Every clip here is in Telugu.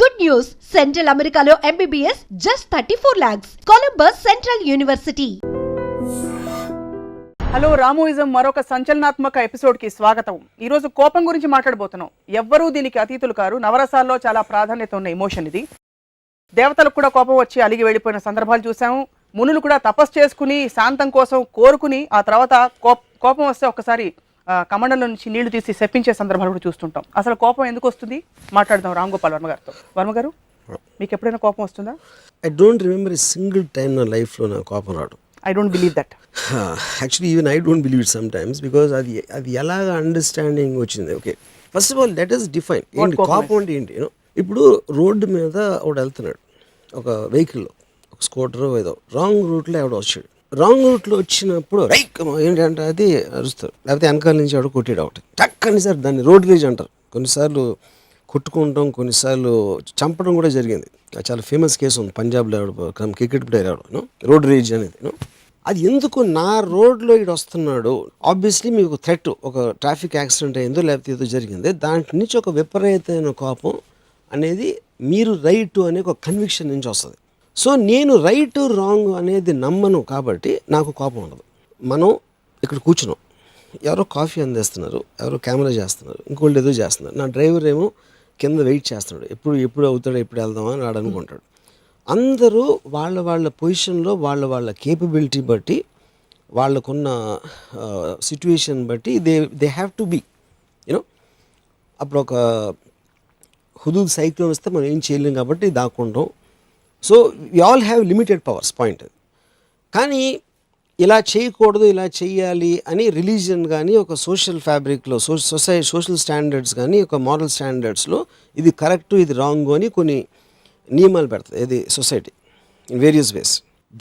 Good news! Central Americano MBBS just 34 lakhs. Columbus Central University. Hello Ramuism మరొక సంచలనాత్మక ఎపిసోడ్కి స్వాగతం. ఈరోజు కోపం గురించి మాట్లాడబోతున్నాం. ఎవ్వరూ దీనికి అతీతులు కారు. నవరసాల్లో చాలా ప్రాధాన్యత ఉన్న ఎమోషన్ ఇది. దేవతలకు కూడా కోపం వచ్చి అలిగి వెళ్ళిపోయిన సందర్భాలు చూసాము. మునులు కూడా తపస్సు చేసుకుని శాంతం కోసం కోరుకుని ఆ తర్వాత కోపం వస్తే ఒక్కసారి కమండంలో నుంచి నీళ్లు తీసి శప్పించే సందర్భాలు కూడా చూస్తుంటాం. అసలు కోపం ఎందుకు వస్తుంది మాట్లాడదాం రామ్ గోపాల్ వర్మ గారితో. వర్మ గారు, మీకు ఎప్పుడైనా కోపం వస్తుందా? I don't remember a single time నా లైఫ్లో నాకు కోపం రావడం. I don't believe that. Actually even I don't believe it some times because అది ఎలాగ అండర్స్టాండింగ్ వచ్చింది. Okay, first of all let us define ఏంటి కోపం అంటే ఏంటి. ఇప్పుడు రోడ్డు మీద ఒకడు వెళ్తున్నాడు, ఒక వెహికల్లో, ఒక స్కూటర్ ఏదో రాంగ్ రూట్లో ఎవడో వచ్చాడు. రాంగ్ రూట్లో వచ్చినప్పుడు ఏంటంటే అది అరుస్తారు, లేకపోతే వెనకాల నుంచి ఎవడో కొట్టాడు ఒకటి టక్కని సార్, దాన్ని రోడ్ రేజ్ అంటారు. కొన్నిసార్లు కొట్టుకుంటాం, కొన్నిసార్లు చంపడం కూడా జరిగింది. చాలా ఫేమస్ కేసు ఉంది పంజాబ్లో, క్రికెట్ ప్లేయర్ ఎవడో రోడ్ రేజ్ అనేది. అది ఎందుకు నా రోడ్లో ఇటు వస్తున్నాడు, ఆబ్వియస్లీ మీకు థ్రెట్, ఒక ట్రాఫిక్ యాక్సిడెంట్ అయిందో లేకపోతే ఏదో జరిగింది, దాంట్ నుంచి ఒక విపరీతమైన కోపం అనేది మీరు రైట్ అనే ఒక కన్విక్షన్ నుంచి వస్తుంది. సో నేను రైట్ రాంగ్ అనేది నమ్మను కాబట్టి నాకు కోపం ఉండదు. మనం ఇక్కడ కూర్చున్నాం, ఎవరో కాఫీ అందిస్తున్నారు, ఎవరో కెమెరా చేస్తున్నారు, ఇంకోళ్ళు ఏదో చేస్తున్నారు. నా డ్రైవర్ ఏమో కింద వెయిట్ చేస్తున్నాడు, ఎప్పుడు అవుతాడో, ఎప్పుడు వెళ్దామా అని వాడు అనుకుంటాడు. అందరూ వాళ్ళ పొజిషన్లో వాళ్ళ కేపబిలిటీ బట్టి, వాళ్ళకున్న సిచ్యువేషన్ బట్టి they have to be you know. అప్పుడు ఒక హుదూద్ సైక్లోన్ వస్తే మనం ఏం చేయలేం కాబట్టి దాక్కుంటాం. So we all have limited powers point. కానీ ఇలా చేయకూడదు, ఇలా చేయాలి అని రిలీజియన్ కానీ, ఒక సోషల్ ఫ్యాబ్రిక్లో, సోషల్ స్టాండర్డ్స్ కానీ, ఒక మారల్ స్టాండర్డ్స్లో ఇది కరెక్టు, ఇది రాంగ్ అని కొన్ని నియమాలు పెడతాయి ఇది సొసైటీ ఇన్ వేరియస్ వేస్.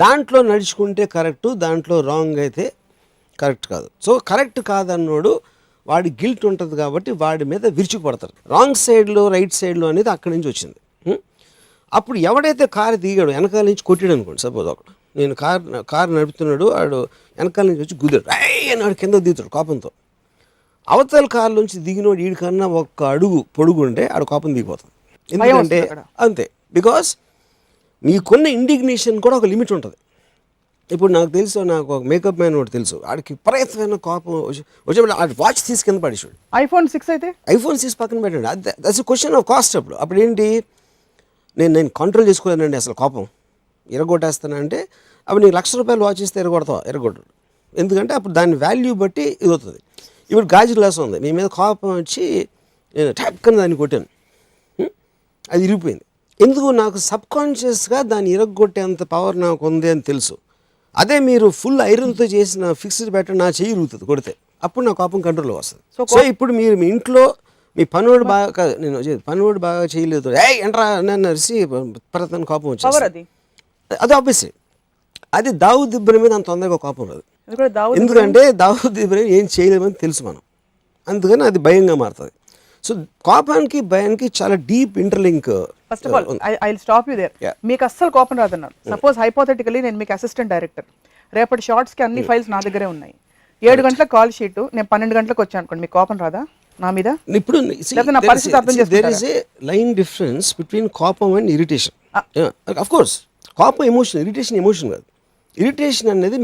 దాంట్లో నడుచుకుంటే కరెక్టు, దాంట్లో రాంగ్ అయితే కరెక్ట్ కాదు. సో కరెక్ట్ కాదన్నోడు వాడి గిల్ట్ ఉంటుంది కాబట్టి వాడి మీద విరుచుకుపడతారు. రాంగ్ సైడ్లో రైట్ సైడ్లో అనేది అక్కడి నుంచి వచ్చింది. అప్పుడు ఎవడైతే కారు దిగాడు, వెనకాల నుంచి కొట్టాడు అనుకోండి, సపోజ్ ఒకడు, నేను కారు నడుపుతున్నాడు, వాడు వెనకాల నుంచి వచ్చి గుద్దాడు, అని వాడు కింద దిగుతాడు కోపంతో. అవతల కారు నుంచి దిగినోడు వీడికన్నా ఒక్క అడుగు పొడుగు ఉంటే ఆడు కోపం దిగిపోతుంది. ఎందుకంటే అంతే, బికాస్ మీకున్న ఇండిగ్నేషన్ కూడా ఒక లిమిట్ ఉంటుంది. ఇప్పుడు నాకు తెలుసు, నాకు ఒక మేకప్ మ్యాన్ ఒకటి తెలుసు, ఆడికి విపరీతమైన కోపం వచ్చేప్పుడు ఆడి వాచ్ తీసి కింద పడేసాడు. ఐఫోన్ 6 అయితే ఐఫోన్ 6 పక్కన పెట్టాడు. That's question of cost. అప్పుడు ఏంటి, నేను కంట్రోల్ చేసుకోలేనండి, అసలు కోపం ఎరగొట్టేస్తానంటే అప్పుడు నీకు ₹1,00,000 వాచ్ ఇస్తే ఎరగొట్టడు. ఎందుకంటే అప్పుడు దాని వాల్యూ బట్టి ఇది అవుతుంది. ఇప్పుడు గాజు గ్లాస్ ఉంది, మీ మీద కోపం వచ్చి నేను టక్కని దాన్ని కొట్టాను, అది ఇరిగిపోయింది. ఎందుకు, నాకు సబ్కాన్షియస్గా దాన్ని ఇరగొట్టేంత పవర్ నాకు ఉంది అని తెలుసు. అదే మీరు ఫుల్ ఐరన్తో చేసిన ఫిక్స్డ్ పెట్టడం నా చెయ్యి ఇరుగుతుంది కొడితే, అప్పుడు నా కోపం కంట్రోల్లో వస్తుంది. సో ఇప్పుడు మీరు మీ ఇంట్లో మీ పనివాడు బాగా, నేను పనివాడు బాగా చేయలేదు, ఎంట్రా నన్ను అరిసి ప్రతన కోపం వచ్చింది, అది ఆబ్వియస్లీ అది దావుద్ ఇబ్రహీం మీద అంత తొందరగా కోపం రాదు. ఎందుకంటే దావుద్ ఇబ్రహీం ఏం చేయలేమని తెలుసు మనం, అందుకని అది భయంగా మారుతుంది. సో కోపానికి భయానికి చాలా deep interlink. First of all I will stop you there. మీకు అస్సలు కోపం రాదన్నారు. సపోజ్ హైపోథెటికల్లీ నేను మీకు అసిస్టెంట్ డైరెక్టర్, రేపటి షార్ట్స్కి అన్ని ఫైల్స్ నా దగ్గరే ఉన్నాయి, 7 గంటలకు కాల్ షీట్, నేను 12 గంటలకు వచ్చాను అనుకోండి, మీకు కోపం రాదా నా మీద? ఇప్పుడు నా పరిస్థితి అర్థం చేసుకుంటారా? There is a line difference between కోపం అండ్ ఇరిటేషన్. ఆఫ్ కోర్స్ కోపం ఎమోషన్, ఇరిటేషన్ ఎమోషన్ కాదు. ఇరిటేషన్ అనేది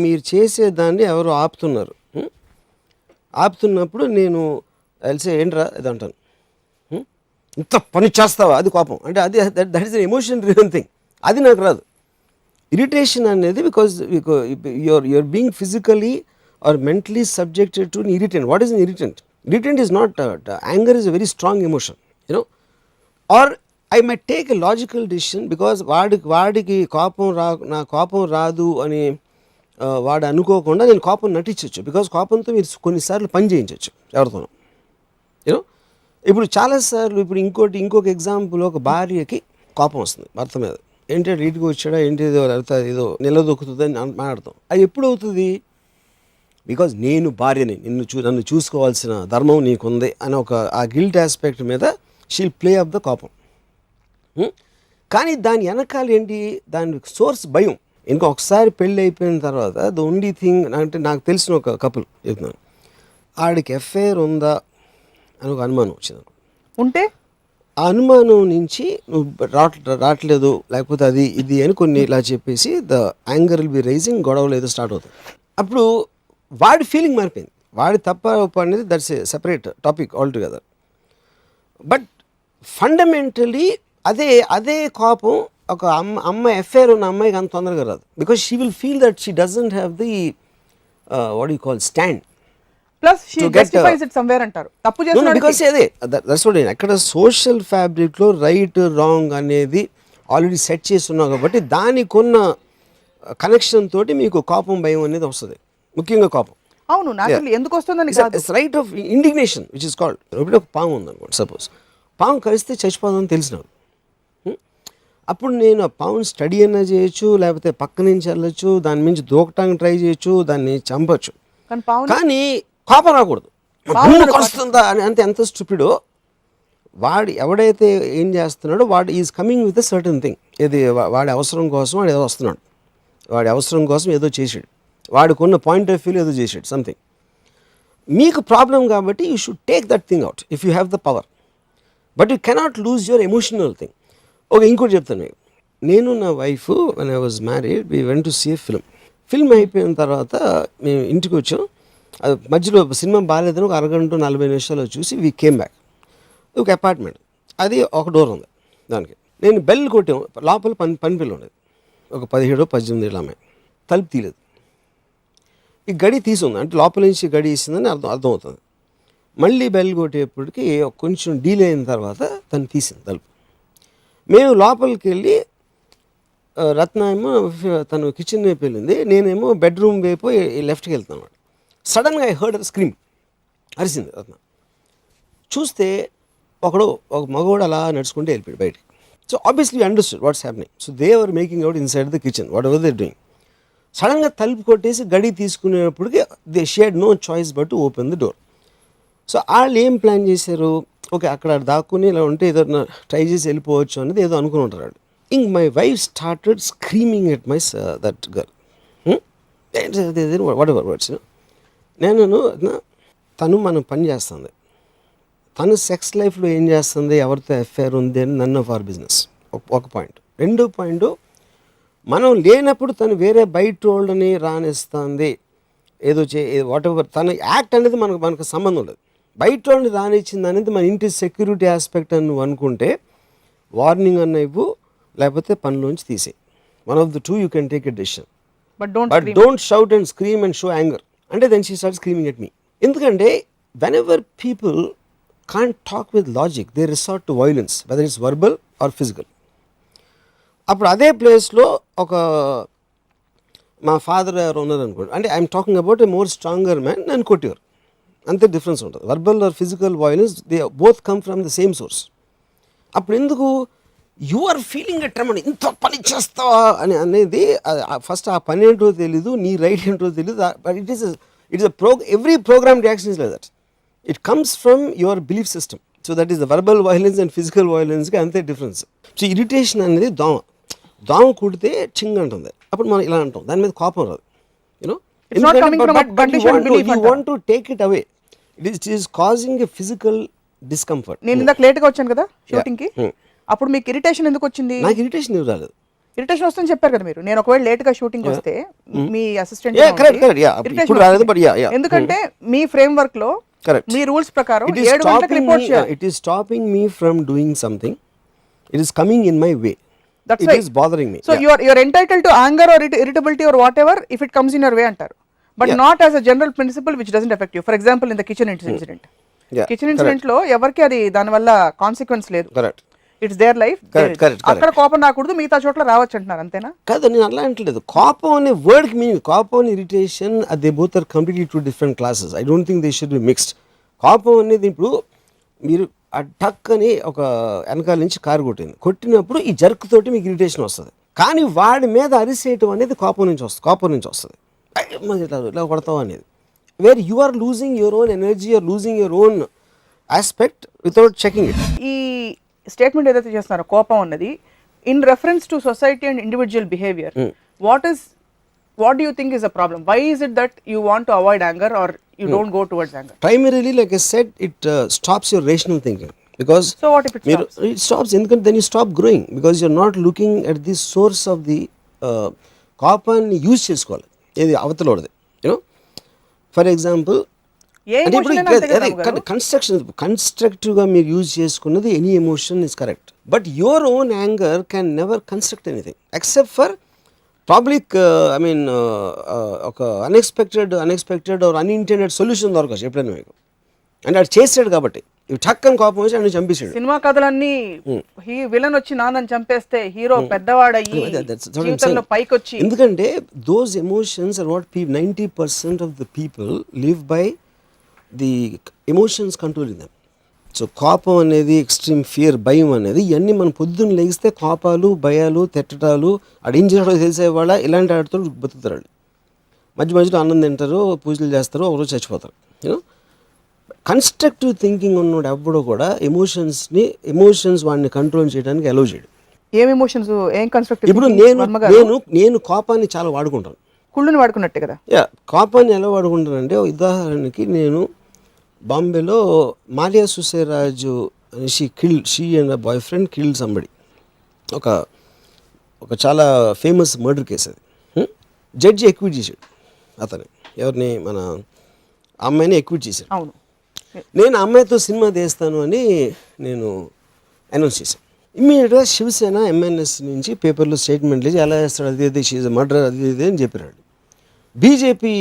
మీరు చేసేదాన్ని ఎవరు ఆపుతున్నప్పుడు నేను తెలిసే ఏంట్రా ఇది అంటాను, ఇంత పని చేస్తావా, అది కోపం. అంటే అది that is an emotion driven thing. అది నాకు రాదు. ఇరిటేషన్ అనేది because you're being physically or mentally subjected to irritant. What is an irritant? Irritant is not, anger is a very strong emotion, or I might take a logical decision because వాడికి నా కోపం రాదు అని వాడు అనుకోకుండా నేను కోపం నటించవచ్చు. బికాజ్ కోపంతో మీరు కొన్నిసార్లు పని చేయించవచ్చు ఎవరితోనో. ఇప్పుడు చాలాసార్లు ఇప్పుడు ఇంకొక ఎగ్జాంపుల్, ఒక భార్యకి కోపం వస్తుంది భర్త మీద, ఏంటంటే ఇంటికి వచ్చాడా, ఏంటి ఏదో నిలదొక్కుతుందని మాట్లాడతాం. అది ఎప్పుడు అవుతుంది? బికాజ్ నేను భార్యని, నన్ను చూసుకోవాల్సిన ధర్మం నీకుంది అని ఆ గిల్ట్ ఆస్పెక్ట్ మీద షీల్ ప్లే ఆఫ్ ద కోపం. కానీ దాని వెనకాల ఏంటి, దాని సోర్స్ భయం. ఇంకొకసారి పెళ్ళి అయిపోయిన తర్వాత ద ఓన్లీ థింగ్ అంటే, నాకు తెలిసిన ఒక కపుల్ చెప్తున్నాను, ఆడికి ఎఫ్ఐఆర్ ఉందా అని ఒక అనుమానం వచ్చింది. ఉంటే ఆ అనుమానం నుంచి నువ్వు రావట్లేదు లేకపోతే అది ఇది అని కొన్ని ఇలా చెప్పేసి the anger will be rising, గొడవలు ఏదో స్టార్ట్ అవుతుంది. అప్పుడు వాడి ఫీలింగ్ మారిపోయింది. వాడి తప్ప ఒప్ప అనేది that's a separate topic all together. But fundamentally అదే కోపం ఒక అమ్మ ఎఫ్ఐఆర్ ఉన్న అమ్మాయికి అంత తొందరగా రాదు. Because she will feel that she doesn't have the what you call stand. Plus she justifies it somewhere అంటారు. తప్పు చేస్తున్నాడు బికాస్ అదే దట్స్ వాట్ అక్కడ సోషల్ ఫ్యాబ్రిక్లో రైట్ రాంగ్ అనేది ఆల్రెడీ సెట్ చేసి ఉన్నావు కాబట్టి దానికి ఉన్న కనెక్షన్ తోటి మీకు కోపం భయం అనేది వస్తుంది, ముఖ్యంగా కోపం. అవును, నాకు ఎందుకు వస్తుందని కాదు, right of indignation which is called. ఇప్పుడు ఒక పాము ఉందనుకోండి, సపోజ్ పాము కలిస్తే చచ్చిపోతుందని తెలిసినాడు. అప్పుడు నేను ఆ పాముని స్టడీ అయినా చేయొచ్చు, లేకపోతే పక్క నుంచి వెళ్ళొచ్చు, దాని నుంచి దూకటానికి ట్రై చేయొచ్చు, దాన్ని చంపచ్చు, కానీ కోపం రాకూడదు. కలుస్తుందా అని అంతే. ఎంత స్టూపిడో వాడు ఎవడైతే ఏం చేస్తున్నాడో వాడు is coming with a certain thing. ఇది వాడి అవసరం కోసం వాడు ఏదో వస్తున్నాడు, వాడి అవసరం కోసం ఏదో చేసాడు, వాడికున్న పాయింట్ ఆఫ్ వ్యూలో ఏదో చేసాడు సంథింగ్. మీకు ప్రాబ్లం కాబట్టి you should take that thing out if you have the power, but you cannot lose your emotional thing. Okay, ఇంకోటి చెప్తాను మీకు. నేను నా wife when I was married we went to see a film అయిపోయిన తర్వాత మేము ఇంటికి వచ్చాం. అది మధ్యలో సినిమా బాగాలేదని ఒక అరగంట 40 నిమిషాలు చూసి వీ కేమ్ బ్యాక్. ఒక అపార్ట్మెంట్, అది ఒక డోర్ ఉంది దానికి. నేను బెల్ కొట్టాం, లోపల పని పిల్ల ఉండేది, ఒక 17-18 ఏళ్ళ అమ్మాయి. తలుపు తీయలేదు. ఈ గడి తీసుంది అంటే లోపల నుంచి గడి ఇస్తుందని అర్థమవుతుంది. మళ్ళీ బెల్ కొట్టేప్పటికి కొంచెం డీలే అయిన తర్వాత తను తీసింది తలుపు. మేము లోపలికి వెళ్ళి రత్న ఏమో తను కిచెన్ వైపు వెళ్ళింది, నేనేమో బెడ్రూమ్ వైపు లెఫ్ట్కి వెళ్తాను. సడన్గా ఐ హర్డ్ స్క్రీమ్, అరిసింది రత్న. చూస్తే ఒక మగవాడు అలా నడుచుకుంటే వెళ్ళిపోయాడు బయటికి. So obviously understood what's happening. So they are making out inside the kitchen whatever they doing. సడన్గా తలుపు కొట్టేసి గడి తీసుకునేటప్పటికి they had no choice but to open the door. So వాళ్ళు ఏం ప్లాన్ చేశారు, ఓకే అక్కడ దాక్కుని ఇలా ఉంటే ఏదో ట్రై చేసి వెళ్ళిపోవచ్చు అనేది ఏదో అనుకుని ఉంటారు వాళ్ళు. ఇంక my wife started screaming at my that girl what ever words. నేను తను మనం పని చేస్తుంది, తను సెక్స్ లైఫ్లో ఏం చేస్తుంది, ఎవరితో అఫేర్ ఉంది అని నన్ ఆఫ్ అవర్ బిజినెస్. ఒక పాయింట్. రెండో పాయింట్, మనం లేనప్పుడు తను వేరే బయట వాళ్ళని రానిస్తుంది, ఏదో వాట్ ఎవర్ తన యాక్ట్ అనేది మనకు సంబంధం లేదు. బయట వాళ్ళని రానిచ్చింది అనేది మన ఇంటి సెక్యూరిటీ ఆస్పెక్ట్ అని నువ్వు అనుకుంటే వార్నింగ్ అన్న ఇవ్వు, లేకపోతే పనిలోంచి తీసేయి. One of the two you can take a decision. But don't shout and scream and show anger. అంటే then she start screaming at me. ఎందుకంటే whenever people can't talk with logic, they resort to violence, whether it's verbal or physical. అప్పుడు అదే ప్లేస్లో ఒక మా ఫాదర్ ఎవరు ఉన్నారు అనుకోండి, అంటే I'm talking about a more stronger man, నన్ను కొట్టేవారు. అంతే డిఫరెన్స్ ఉంటుంది. Verbal or physical violence they both come from the same source. అప్పుడు ఎందుకు you are feeling a tremor, ఇంత పని చేస్తావా అని అనేది ఫస్ట్ ఆ పని ఏంటో తెలీదు, నీ రైట్ ఏంటో తెలీదు. But it is every programme reaction is like that. It comes from your belief system. So that is the verbal violence and physical violence కి అంతే డిఫరెన్స్. సో ఇరిటేషన్ అనేది దోమ కుడితే చింగ్ అంటుంది, అప్పుడు మనం ఇలా అంటాం, దాని మీద కోపం రాదు. You know you want to take it away. It is causing a physical discomfort. నేను ఇందాక లేట్గా వచ్చాను కదా షూటింగ్ కి, అప్పుడు మీకు ఇరిటేషన్ ఎందుకు వచ్చింది? నాకు ఇరిటేషన్ ఏం రాలేదు. ఇరిటేషన్ వస్తుందని చెప్పారు కదా మీరు. నేను ఒకవేళ లేట్ గా షూటింగ్ వస్తే మీ అసిస్టెంట్ ఎందుకంటే మీ ఫ్రేమ్ వర్క్ లో మీ రూల్స్ ప్రకారం 7 గంటలకు రిపోర్ట్ చేయాలి. It is stopping me from doing something. It is coming in my way. It is bothering me. So you are entitled to anger or irritability or whatever if it comes in your way antaru, but not as a general principle which doesn't affect you. For example, in the kitchen incident, kitchen incident లో ఎవరికి అది దాని వల్ల కాన్సిక్వెన్స్ లేదు. Correct. It's their life. అక్కడ కోపం రాకూడదు, మిగతా చోట్ల రావచ్చు అంటున్నారు, అంతేనా? కాదు, నేను అలా అంటలేదు. కోపం అనే వర్డ్కి మీనింగ్, కోపం అని irritation they both are completely two different classes. I don't think they should be mixed. కోపం అనేది ఇప్పుడు మీరు ఆ టక్ అని ఒక వెనకాల నుంచి కారు కొట్టినప్పుడు ఈ జర్క్ తోటి మీకు ఇరిటేషన్ వస్తుంది. కానీ వాడి మీద అరిసేయటం అనేది కోపం నుంచి వస్తుంది. ఇలా కొడతాం అనేది where you are losing your own energy, or losing your own aspect without checking it. ఈ స్టేట్మెంట్ ఏదైతే చేస్తున్నారో కోపం అన్నది in reference to society and individual behaviour, what do you think is the problem? Why is it that you want to avoid anger or you don't go towards anger? Primarily, like I said, it stops your rational thinking. Because So what if it మీరు ఇట్ స్టాప్స్, ఎందుకంటే then you stop growing because you're not looking at the source of the కాపాన్ని యూజ్ చేసుకోవాలి, ఏది అవతలది. యూనో ఫర్ ఎగ్జాంపుల్ ఏ అంటే emotion అయినా అంతే కదా ఇప్పుడు కన్స్ట్రక్టివ్గా మీరు యూజ్ చేసుకున్నది any emotion is correct, but your own anger can never construct anything except for public. I mean ఒక అన్ఎక్స్పెక్టెడ్ ఆర్ అన్ఇంటెండెడ్ సొల్యూషన్ దొరకచ్చు ఎప్పుడైనా మీకు. అంటే అది చేసాడు కాబట్టి ఇవి టక్కని కోపం వచ్చి ఆయన చంపేశాడు. సినిమా కథలన్నీ విలన్ వచ్చి నాన్నని చంపేస్తే హీరో పెద్దవాడయ్యి That's what I'm జీవితంలో saying. పైకొచ్చి ఎందుకంటే those emotions are what 90% of the people live by the emotions controlling them. So కోపం అనేది, ఎక్స్ట్రీమ్ ఫియర్, భయం అనేది ఇవన్నీ మనం పొద్దున్న లేగిస్తే కోపాలు, భయాలు, తిట్టడాలు, ఆడు ఏం చేసాడో తెలిసేవాళ్ళ ఇలాంటి ఆడితో బతుకుతారు. వాళ్ళు మధ్యలో అన్నం తింటారు, పూజలు చేస్తారు, ఒకరోజు చచ్చిపోతారు. యూనో కన్స్ట్రక్టివ్ థింకింగ్ ఉన్నోడు ఎవ్వడో కూడా ఎమోషన్స్ వాడిని కంట్రోల్ చేయడానికి అలౌ చేయడు. ఏం ఎమోషన్స్, ఏం కన్స్ట్రక్టివ్? ఇప్పుడు నేను కోపాన్ని చాలా వాడుకుంటాను. కుళ్ళుని వాడుకున్నట్టే కదా. కోపాన్ని ఎలా వాడుకుంటానంటే, ఉదాహరణకి నేను బాంబేలో మాలియా సుసేరాజు అని she and boy friend killed somebody, ఒక చాలా ఫేమస్ మర్డర్ కేసు అది. జడ్జి ఎక్విట్ చేశాడు అతని, ఎవరిని, మన అమ్మాయిని ఎక్విట్ చేశాడు. అవును, నేను అమ్మాయితో సినిమా తీస్తాను అని నేను అనౌన్స్ చేశాను. ఇమ్మీడియట్గా శివసేన ఎంఎన్ఎస్ నుంచి పేపర్లో స్టేట్మెంట్లు ఇచ్చి ఎలా చేస్తాడు, అది షీజ్ మర్డర్, అది ఇది అని చెప్పారు. బీజేపీ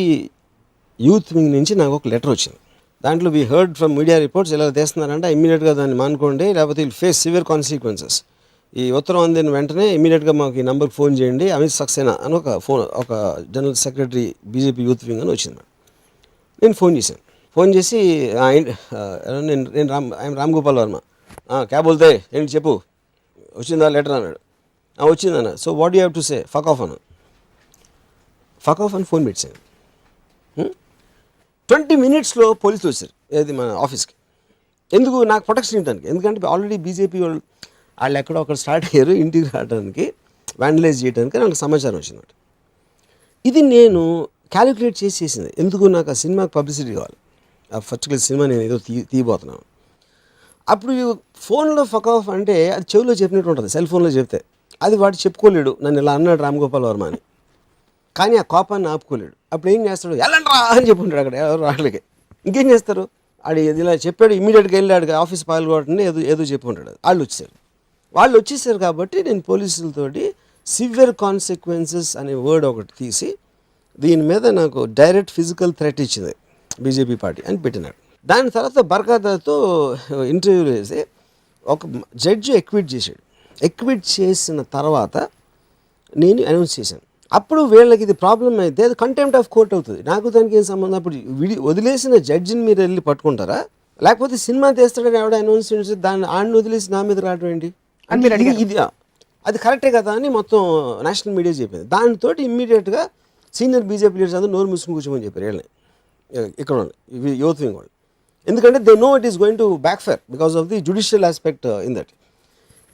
యూత్ వింగ్ నుంచి నాకు ఒక లెటర్ వచ్చింది. దాంట్లో we heard from media reports ఇలా చేస్తున్నారంటే ఇమ్మీడియట్గా దాన్ని మానుకోండి, లేకపోతే విల్ ఫేస్ సివియర్ కాన్సిక్వెన్సెస్. ఈ ఉత్తరం అందిన వెంటనే ఇమ్మీడియట్గా మాకు ఈ నెంబర్కి ఫోన్ చేయండి, అమిత్ సక్సేనా అని ఒక general secretary BJP youth wing అని వచ్చింది. నేను ఫోన్ చేశాను. ఫోన్ చేసి నేను రామ్ గోపాల్ వర్మ, క్యాబ్ బోల్తే ఏంటి చెప్పు, వచ్చిందా లెటర్ అన్నాడు. వచ్చిందన్న. So what you have to say, fuck off అని ఫోన్ పెట్టాను. 20 minutesలో పోలీసులు వచ్చారు, ఏది మన ఆఫీస్కి. ఎందుకు, నాకు ప్రొటెక్షన్ ఇవ్వడానికి. ఎందుకంటే ఆల్రెడీ బీజేపీ వాళ్ళు ఎక్కడో అక్కడ స్టార్ట్ అయ్యారు ఇంటికి రావడానికి, వ్యాండలైజ్ చేయడానికి నాకు సమాచారం వచ్చింది. ఇది నేను క్యాలిక్యులేట్ చేసింది. ఎందుకు, నాకు ఆ సినిమాకి పబ్లిసిటీ కావాలి, ఆ పర్టికులర్ సినిమా నేను ఏదో తీయబోతున్నాను. అప్పుడు ఫోన్లో ఫక్ ఆఫ్ అంటే అది చెవిలో చెప్పినట్టు ఉంటుంది, సెల్ ఫోన్లో చెప్తే అది వాడు చెప్పుకోలేడు, నన్ను ఇలా అన్నాడు రామ్ గోపాల్ వర్మ అని. కానీ ఆ కోపాన్ని ఆపుకోలేడు. అప్పుడు ఏం చేస్తాడు, ఎలాంట్రా అని చెప్పుంటాడు అక్కడ ఎవరు వాళ్ళకి. ఇంకేం చేస్తారు, ఆడు ఇలా చెప్పాడు, ఇమీడియట్గా వెళ్ళాడు ఆఫీస్ పాల్గొట్టండి, ఏదో చెప్పుకుంటాడు. వాళ్ళు వచ్చేసారు కాబట్టి నేను పోలీసులతోటి సివియర్ కాన్సిక్వెన్సెస్ అనే వర్డ్ ఒకటి తీసి దీని మీద నాకు డైరెక్ట్ ఫిజికల్ థ్రెట్ ఇచ్చింది బీజేపీ పార్టీ అని పెట్టినాడు. దాని తర్వాత బర్ఖాదాతో ఇంటర్వ్యూలు వేసి ఒక జడ్జి ఎక్విట్ చేశాడు. ఎక్విట్ చేసిన తర్వాత నేను అనౌన్స్ చేశాను. అప్పుడు వీళ్ళకి ఇది ప్రాబ్లం అయితే అది కంటెంప్ట్ ఆఫ్ కోర్ట్ అవుతుంది. నాకు దానికి ఏం సంబంధం. అప్పుడు వదిలేసిన జడ్జిని మీరు వెళ్ళి పట్టుకుంటారా, లేకపోతే సినిమా తీస్తాడని ఎవడ అనౌన్స్ చేసి దాన్ని ఆడిని వదిలేసి నా మీద రావడం ఏంటి ఇది అది కరెక్టే కదా అని మొత్తం నేషనల్ మీడియా చెప్పింది. దానితో ఇమ్మీడియట్గా సీనియర్ బీజేపీ లీడర్స్ అందరూ నోరు మూసుకుని కూర్చోమని చెప్పారు వీళ్ళని, ఇక్కడ యూత్ వింగ్ వాళ్ళు. ఎందుకంటే they know it is going to back fire because of the judicial aspect in that.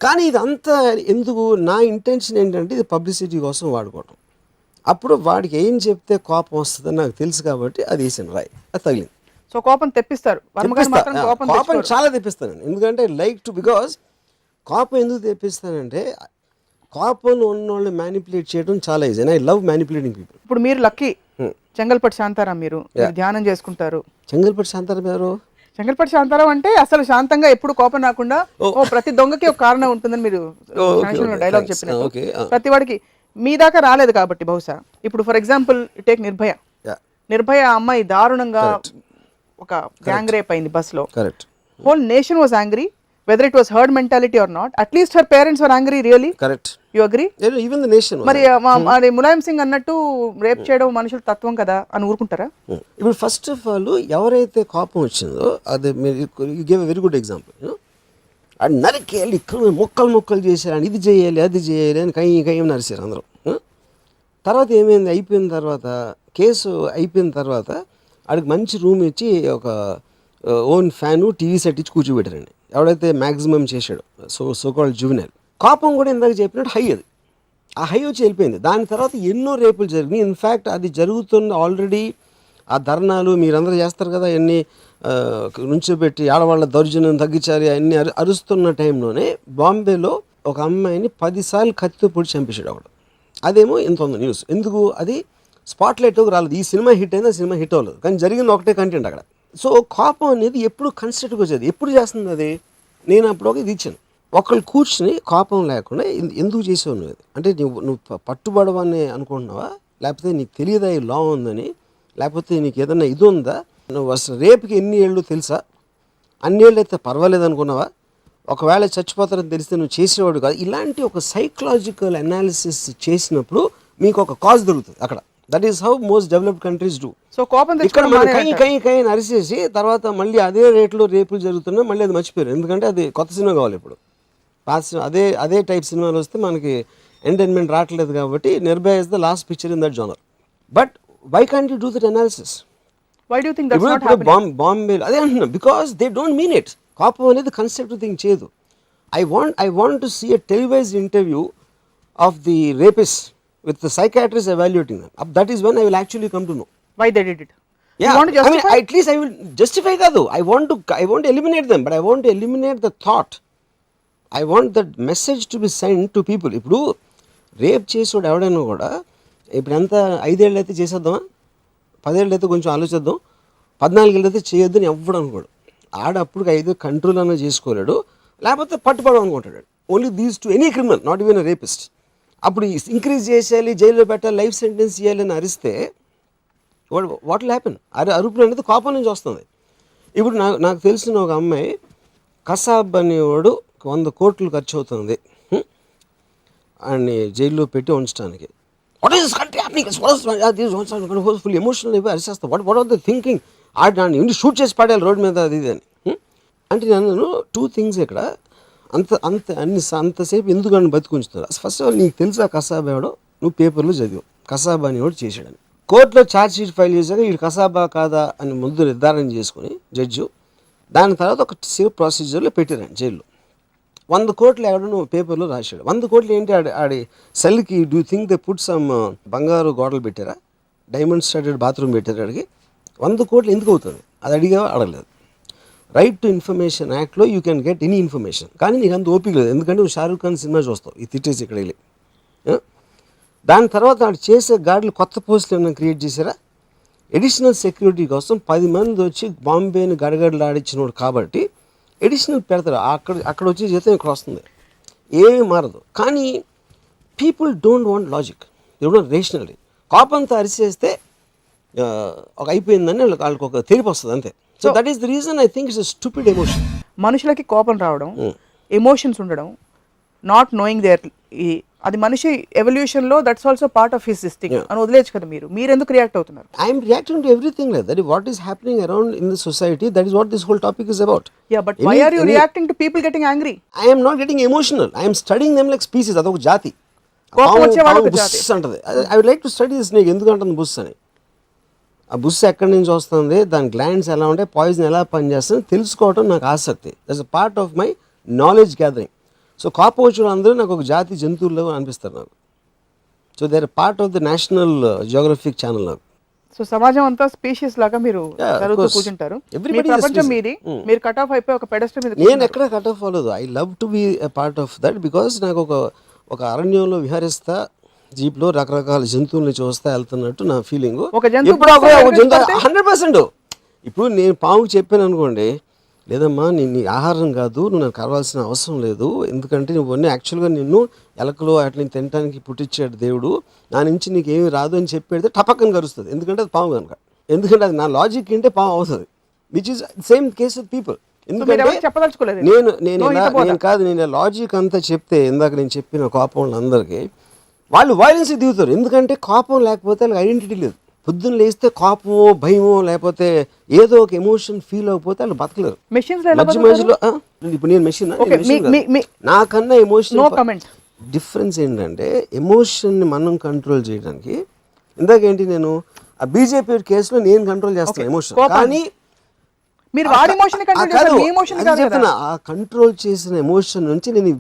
కానీ ఇదంతా ఎందుకు, నా ఇంటెన్షన్ ఏంటంటే ఇది పబ్లిసిటీ కోసం వాడుకోవటం. అప్పుడు వాడికి ఏం చెప్తే కోపం వస్తుందని నాకు తెలుసు కాబట్టి అది వేసాను రాయి, అది తగిలింది. సో కోపం తెప్పిస్తారు, కోపం చాలా తెప్పిస్తాను. ఎందుకంటే లైక్ టు, బికాజ్ కోపం ఎందుకు తెప్పిస్తానంటే కోపం ఉన్నోళ్ళు మ్యానిపులేట్ చేయడం చాలా easy. And I love manipulating people. ఇప్పుడు మీరు లక్కీ, చెంగల్పట్టి శాంతారాం మీరు ధ్యానం చేసుకుంటారు. చెంగల్పట్టి శాంతారాం ఎవరు? చెంగల్పట్టి శాంతారాం అంటే అసలు శాంతంగా ఎప్పుడు కోపం రాకుండా, ప్రతి దొంగకి ఒక కారణం ఉంటుందని మీరు డైలాగ్ చెప్పిన ప్రతి వాడికి మీ దాకా రాలేదు కాబట్టి బహుశా. ఇప్పుడు ఫర్ ఎగ్జాంపుల్ టేక్ నిర్భయ అమ్మాయి దారుణంగా ఒక గ్యాంగ్ రేప్ అయింది బస్లో. Whole nation was angry, whether it was herd mentality or not, at least her parents were angry, really. Correct. You agree? Yeah, even the nation was. మరి ములాయం సింగ్ అన్నట్టు రేప్ చేయడం మనుషుల తత్వం కదా అని ఊరుకుంటారా? ఇప్పుడు ఫస్ట్ ఆఫ్ ఆల్ ఎవరైతే కోపం వచ్చిందో అది you give a very good example. అది నరికేయాలి, ఇక్కడ మొక్కలు చేశారు, ఇది చేయాలి అది చేయాలి అని కయ్యం నరిశారు అందరూ. తర్వాత ఏమైంది, అయిపోయిన తర్వాత కేసు అయిపోయిన తర్వాత ఆడికి మంచి రూమ్ ఇచ్చి ఒక ఓన్ ఫ్యాను టీవీ సెట్ ఇచ్చి కూర్చోబెట్టారండి ఎవడైతే మ్యాక్సిమం చేశాడు, సో కాల్డ్ జువెనైల్. కోపం కూడా ఇందాక చెప్పినట్టు హై, అది ఆ హై వచ్చి వెళ్ళిపోయింది. దాని తర్వాత ఎన్నో రేపులు జరిగినాయి. ఇన్ఫ్యాక్ట్ అది జరుగుతున్న ఆల్రెడీ ఆ ధర్నాలు మీరందరూ చేస్తారు కదా, అన్ని నుంచోబెట్టి ఆడవాళ్ళ దౌర్జన్యం తగ్గించాలి అన్ని అరుస్తున్న టైంలోనే బాంబేలో ఒక అమ్మాయిని 10 సార్లు కత్తితో పొడి చంపేశాడు ఒకడు. అదేమో ఇంత ఉంది న్యూస్. ఎందుకు అది స్పాట్లైట్లోకి రాలేదు. ఈ సినిమా హిట్ అయిందా, సినిమా హిట్ అవ్వలేదు, కానీ జరిగింది ఒకటే కంటెంట్ అక్కడ. సో కోపం అనేది ఎప్పుడు కన్స్ట్రక్ట్గా వచ్చేది, ఎప్పుడు చేస్తుంది అది. నేను అప్పుడు ఒక ఇది ఇచ్చాను, ఒకళ్ళు కూర్చుని కోపం లేకుండా ఎందుకు చేసావు నువ్వు అది, అంటే నువ్వు పట్టుబడవని అనుకుంటున్నావా, లేకపోతే నీకు తెలియదా ఈ లా ఉందని, లేకపోతే నీకు ఏదైనా ఇది ఉందా, నువ్వు అసలు రేపుకి ఎన్ని ఏళ్ళు తెలుసా, అన్ని ఏళ్ళు అయితే పర్వాలేదు అనుకున్నావా, ఒకవేళ చచ్చిపోతారని తెలిస్తే నువ్వు చేసేవాడు కాదు. ఇలాంటి ఒక సైకలాజికల్ అనాలిసిస్ చేసినప్పుడు మీకు ఒక కాజ్ దొరుకుతుంది అక్కడ. That is how most developed countries do. So కోపం ఇక్కడ మనం కై అరిసేసి తర్వాత మళ్ళీ అదే రేట్లో రేపులు జరుగుతున్నా మళ్ళీ అది మర్చిపోయారు. ఎందుకంటే అది కొత్త సినిమా కావాలి ఇప్పుడు. అదే టైప్ సినిమాలు వస్తే మనకి ఎంటర్టైన్మెంట్ రావట్లేదు కాబట్టి Nirbhaya is the last picture in that genre. But why can't you do that analysis? Why do think that's not happening? Bombay అదే అంటున్నా, because they don't mean it. కోపం అనేది కన్స్ట్రక్టివ్ థింగ్ చేయదు. I want to see a televised interview of the rapist with the psychiatrist evaluating them. That is when I will actually come to know why they did it. Yeah, You want to justify? I mean, at least I will justify kadu. I want to eliminate them, but I want to eliminate the thought. I want that message to be sent to people. ఇప్పుడు రేప్ చేసేవాడు ఎవడైనా కూడా ఇప్పుడు ఎంత 5 ఏళ్ళు అయితే చేసేద్దామా, 10 ఏళ్ళు అయితే కొంచెం ఆలోచిద్దాం, 14 ఏళ్ళు అయితే చేయొద్దు అని ఎవ్వడు అనుకోడు. అప్పుడు 5 కంట్రోల్ అన్న చేసుకోలేడు, లేకపోతే పట్టుపడం అనుకుంటాడు. Only these to any criminal, not even a rapist. అప్పుడు ఇంక్రీజ్ చేసేయాలి, జైల్లో పెట్టాలి, లైఫ్ సెంటెన్స్ చేయాలని అరిస్తే వాట్ విల్ హ్యాపెన్? అరుపులు అనేది కోపం నుంచి వస్తుంది. ఇప్పుడు నాకు తెలిసిన ఒక అమ్మాయి, కసాబ్ అనేవాడు 100 కోట్లు ఖర్చు అవుతుంది ఆయన్ని జైల్లో పెట్టి ఉంచడానికి. వాట్ ఈస్ ఫుల్ ఎమోషనల్ అయిపోయి అరిసేస్తా. What are the thinking? ఆడిని షూట్ చేసి పడేయాలి రోడ్ మీద అది ఇది అని. అంటే నేను 2 థింగ్స్ ఇక్కడ అంతసేపు ఎందుకు అని బతికుంచుతున్నారు. ఫస్ట్ ఆఫ్ ఆల్ నీకు తెలుసా కసాబ్ ఎవడో? నువ్వు పేపర్లో చదివావు కసాబ్ అనేవాడు చేశాడని. కోర్టులో ఛార్జ్ షీట్ ఫైల్ చేశాక వీడు కసాబా కాదా అని ముందు నిర్ధారణ చేసుకుని జడ్జు దాని తర్వాత ఒక సేఫ్ ప్రొసీజర్లో పెట్టారండి జైల్లో. 100 కోట్లు ఎవడో నువ్వు పేపర్లో రాశాడు. 100 కోట్లు ఏంటి? ఆడి సెల్కి do think they put some బంగారు గోడలు పెట్టారా, డైమండ్ స్టార్టెడ్ బాత్రూమ్ పెట్టారా? అడిగి 100 కోట్లు ఎందుకు అవుతుంది అది అడిగా అడగలేదు. రైట్ టు ఇన్ఫర్మేషన్ యాక్ట్లో you can get any information, కానీ నీకు అంత ఓపిక లేదు. ఎందుకంటే నువ్వు షారూఖ్ ఖాన్ సినిమా చూస్తావు, ఇది తిట్టేసి ఇక్కడ వెళ్ళి. దాని తర్వాత ఆడు చేసే గార్డులు కొత్త పోస్టులు ఏమైనా క్రియేట్ చేశారా? ఎడిషనల్ సెక్యూరిటీ కోసం 10 మంది వచ్చి బాంబేని గడగడలు ఆడించినోడు కాబట్టి ఎడిషనల్ పెడతారు. అక్కడ వచ్చే జీతం ఇక్కడ వస్తుంది, ఏమీ మారదు. కానీ people don't want logic, they don't rationally. కోపంతో అరిచేస్తే ఒక అయిపోయిందని వాళ్ళకి ఒక తెలిపి వస్తుంది అంతే. So that is the reason I think it's a stupid emotion. మనుషులకి కోపం రావడం, ఎమోషన్స్ ఉండడం, నాట్ నోయింగ్ దేర్, అది మనిషి ఎవల్యూషన్లో that's also part of his thing అని వదిలేచ్చు కదా. మీరు ఎందుకు రియాక్ట్ అవుతున్నారు? I'm reacting to everything like that. What is happening around in the society, that is what this whole topic is about. Yeah, but why are you reacting to people getting angry? I'm not getting emotional, I'm studying them like species. అదొక జాతి, కోపం వచ్చే వాళ్ళకి జాతి అంటది. I would like to study this snake. ఎందుకు అంటుంది బుస్ అని? ఆ బుస్ ఎక్కడి నుంచి వస్తుంది, దాని గ్లాండ్స్ ఎలా ఉంటాయి, పాయిజన్ ఎలా పనిచేస్తుంది తెలుసుకోవడం నాకు ఆసక్తి. That's a part of my knowledge gathering. So కోపం వచ్చిన అందరూ నాకు ఒక జాతి జంతువుల్లో అనిపిస్తారు నాకు. So they are part of the National Geographic channel నాకు. సో సమాజం అంతా స్పీషీస్ లాగా మీరు జరుగుతూ కూర్చుంటారు. మీ ప్రపంచం మీది, మీరు కట్ ఆఫ్ అయిపోయి ఒక పెడస్టర్ మీద. నేను ఎక్కడ కట్ ఆఫ్ అవ్వలేదు. I love to be a part of that because నాకు ఒక అరణ్యంలో విహరిస్తా, జీప్లో రకరకాల జంతువుల్ని చూస్తా వెళ్తున్నట్టు నా ఫీలింగ్. 100%. ఇప్పుడు నేను పాముకి చెప్పాను అనుకోండి, లేదమ్మా నీ ఆహారం కాదు, నువ్వు నాకు కావాల్సిన అవసరం లేదు, ఎందుకంటే నువ్వు అన్నీ యాక్చువల్గా నిన్ను ఎలకలో అట్లా తినడానికి పుట్టించాడు దేవుడు, నా నుంచి నీకు ఏమీ రాదు అని చెప్పేది టపక్కని కరుస్తుంది. ఎందుకంటే అది పాము కనుక. ఎందుకంటే అది నా లాజిక్ ఏంటే పాము అవుతుంది, which is same case with people. ఎందుకంటే నేను లాజిక్ అంతా చెప్తే, ఇందాక నేను చెప్పిన కోపం అందరికీ వాళ్ళు వైలెన్స్ దిగుతారు. ఎందుకంటే కోపం లేకపోతే వాళ్ళకి ఐడెంటిటీ లేదు. పొద్దున్న లేస్తే కోపమో భయమో లేకపోతే ఏదో ఒక ఎమోషన్ ఫీల్ అయిపోతే వాళ్ళు బతకలేరు. మధ్యలో ఇప్పుడు నేను మెషిన్, నాకన్నా ఎమోషన్ డిఫరెన్స్ ఏంటంటే ఎమోషన్ని మనం కంట్రోల్ చేయడానికి, ఇందాక ఏంటి నేను ఆ బీజేపీ కేసులో నేను కంట్రోల్ చేస్తాను ఎమోషన్, కానీ చెప్తున్నా ఆ కంట్రోల్ చేసిన ఎమోషన్ నుంచి నేను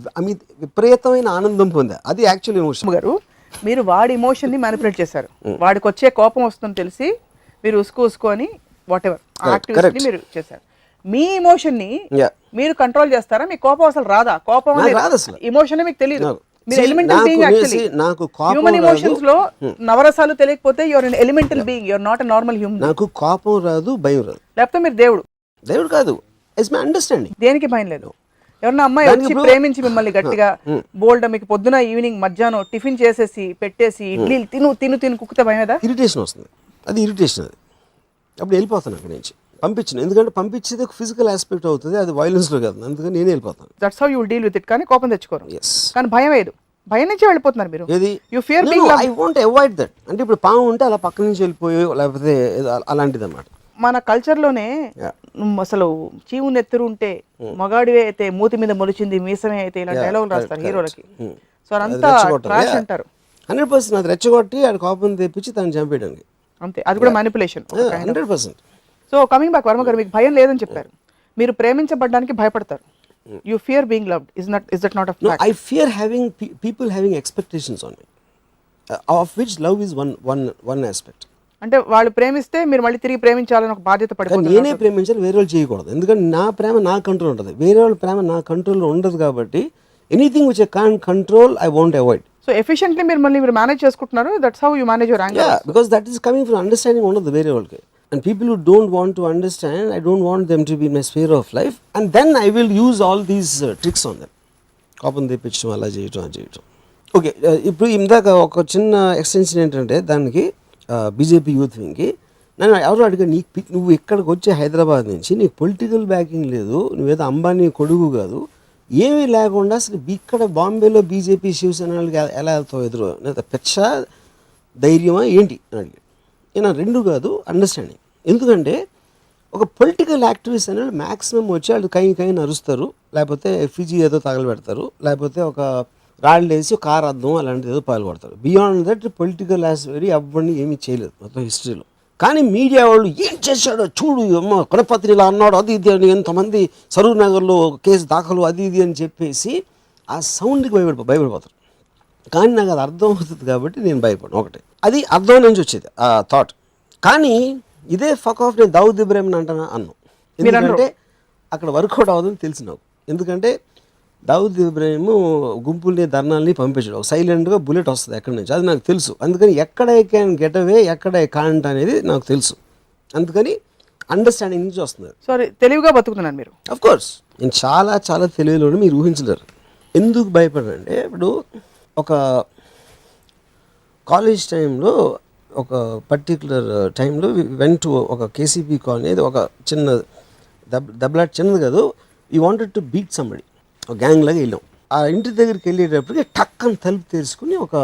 విపరీతమైన ఆనందం పొందా. అది యాక్చువల్ ఎమోషన్. గారు, మీరు వాడి ఎమోషన్ ని మ్యానిపులేట్ చేశారు. వాడికి వచ్చే కోపం వస్తుందని తెలిసి మీరు ఉసుకొని వాట్ ఎవర్ యాక్టివిటీ మీరు చేశారు. మీ ఎమోషన్ ని Yeah. మీరు కంట్రోల్ చేస్తారా? మీ కోపం అసలు రాదా? కోపం నాకు రాదు అసలు. ఎమోషన్ మీకు తెలియదు. నాకు. మీరు See, ఎలిమెంటల్ బీయింగ్ యాక్చువల్లీ. నాకు కోపం హ్యూమన్ రాదు. ఎమోషన్స్ లో నవరసాలు తెలియకపోతే you're an elemental being, you're not a normal human. నాకు కోపం రాదు, భయం రాదు. లేకపోతే మీరు దేవుడు. దేవుడు కాదు, ఇట్స్ మై అండర్స్టాండింగ్. దేనికి భయం లేదు. ఎవరన్నా అమ్మాయి వచ్చి ప్రేమించి మిమ్మల్ని గట్టిగా బోల్డ్ మీకు పొద్దున ఈవినింగ్ మధ్యాహ్నం టిఫిన్ చేసేసి పెట్టేసి ఇడ్లీలు తిను తిను తిను కుక్కితే భయం కదా? ఇరిటేషన్ వస్తుంది, అది ఇరిటేషన్. అది అప్పుడు వెళ్ళిపోతాను అక్కడి నుంచి, పంపించను. ఎందుకంటే పంపించేది ఒక ఫిజికల్ ఆస్పెక్ట్ అవుతుంది, అది వైలెన్స్లో కాదు. అందుకని నేనే వెళ్ళిపోతాను. That's how you will deal with it. కానీ కోపం తెచ్చుకోరు. ఎస్. కానీ భయం లేదు. భయం నుంచి వెళ్ళిపోతున్నారు మీరు. ఏది you fear being I want avoid that. అంటే ఇప్పుడు పాము ఉంటే అలా పక్క నుంచి వెళ్ళిపోయి లేకపోతే అలాంటిది అన్నమాట. మన కల్చర్ లోనే అసలు చీవు నెత్తురు ఉంటే మగాడివే అయితే మూతి మీద మొలిచింది మీసమే అయితే ఇలాంటి డైలాగ్ రాస్తారు హీరోలకి. సో అదంతా ట్రాష్ అంటారు. 100% అది రెచ్చగొట్టి ఆడ కోపం తెప్పించి తను చంపేయడానికి. అంతే, అది కూడా manipulation. 100%. So coming back, Varma గారు మీకు భయం లేదని చెప్పారు. మీరు ప్రేమించబడడానికి భయపడతారు. You fear being loved. Is that not a fact? I fear having people having expectations on me, of which love is one aspect. అంటే వాళ్ళు ప్రేమిస్తే మీరు మళ్ళీ తిరిగి ప్రేమించాలని ఒక బాధ్యత పడిపోతుంది. నేనే ప్రేమించాలి, వేరే వాళ్ళు చేయకూడదు. ఎందుకంటే నా ప్రేమ నా కంట్రోల్ ఉంటుంది, వేరే వాళ్ళ ప్రేమ నా కంట్రోల్లో ఉండదు. కాబట్టి anything which I can't control I want avoid. So efficiently మీరు మేనేజ్ చేసుకుంటున్నారు. That's how you manage your anger. Because that is coming from understanding ఉండదు వేరే వాళ్ళకి. And people who don't want to understand, I don't want them to be my sphere of life. And then I will use all these tricks on them. కోపం తెప్పించడం, అలా చేయటం, అది చేయటం. ఓకే, ఇప్పుడు ఇందాక ఒక చిన్న ఎక్స్టెన్షన్ ఏంటంటే దానికి బీజేపీ యూత్ వింగ్కి నన్ను ఎవరు అడిగా, నువ్వు ఇక్కడికి వచ్చే హైదరాబాద్ నుంచి నీకు పొలిటికల్ బ్యాకింగ్ లేదు, నువ్వేదో అంబానీ కొడుకు కాదు, ఏమీ లేకుండా అసలు ఇక్కడ బాంబేలో బీజేపీ శివసేనకి ఎలా వెళ్తావు ఎదురు, పెచ్చ ధైర్యమా ఏంటి అని అడిగాడు. నేను రెండు కాదు, అండర్స్టాండింగ్. ఎందుకంటే ఒక పొలిటికల్ యాక్టివిస్ట్ అనేది మ్యాక్సిమం వచ్చి వాళ్ళు కై నరుస్తారు, లేకపోతే ఎఫ్ఈజీ ఏదో తగలబెడతారు, లేకపోతే ఒక రాళ్ళు వేసి కార్ అద్దం అలాంటిది ఏదో పాల్పడతారు. బియాండ్ దట్ పొలిటికల్ యాస్పెక్ట్ ఎవరిని ఏమీ చేయలేదు మొత్తం హిస్టరీలో. కానీ మీడియా వాళ్ళు ఏం చేశాడో చూడు, అమ్మ గణపతిని ఇలా అన్నాడు, అది ఇది అని ఎంతమంది సరూర్ నగర్లో కేసు దాఖలు అది ఇది అని చెప్పేసి ఆ సౌండ్కి భయపడిపోతారు. కానీ నాకు అది అర్థం అవుతుంది కాబట్టి నేను భయపడను. ఒకటి అది అర్థం నుంచి వచ్చేది ఆ థాట్. కానీ ఇదే ఫక్ ఆఫ్ నేను దావుద్ ఇబ్రాహిం అంటానా అన్నాను. ఎందుకంటే అక్కడ వర్కౌట్ అవ్వదని తెలిసి నాకు. ఎందుకంటే దావుద్ ఇబ్రాహిం గుంపుల్ని ధర్నాల్ని పంపించాడు, ఒక సైలెంట్గా బుల్లెట్ వస్తుంది ఎక్కడి నుంచి, అది నాకు తెలుసు. అందుకని ఎక్కడ ఐ క్యాన్ గెట్ అవే, ఎక్కడ ఐ కాంట్ అనేది నాకు తెలుసు. అందుకని అండర్స్టాండింగ్ నుంచి వస్తుంది. సారీ, తెలివిగా బతుకుతున్నాను మీరు. అఫ్ కోర్స్ నేను చాలా చాలా తెలివిలోనే మీరు ఊహించలేరు. ఎందుకు భయపడంటే ఇప్పుడు ఒక కాలేజ్ టైంలో ఒక పర్టికులర్ టైంలో వెంట్ టు ఒక కేసీపీ కాలనీ, ఒక చిన్న దెబ్బలాట, చిన్నది కాదు, you wanted to beat somebody, ఒక గ్యాంగ్ లాగా వెళ్ళాం. ఆ ఇంటి దగ్గరికి వెళ్ళేటప్పటికి టక్కని తలుపు తెరుచుకుని ఒక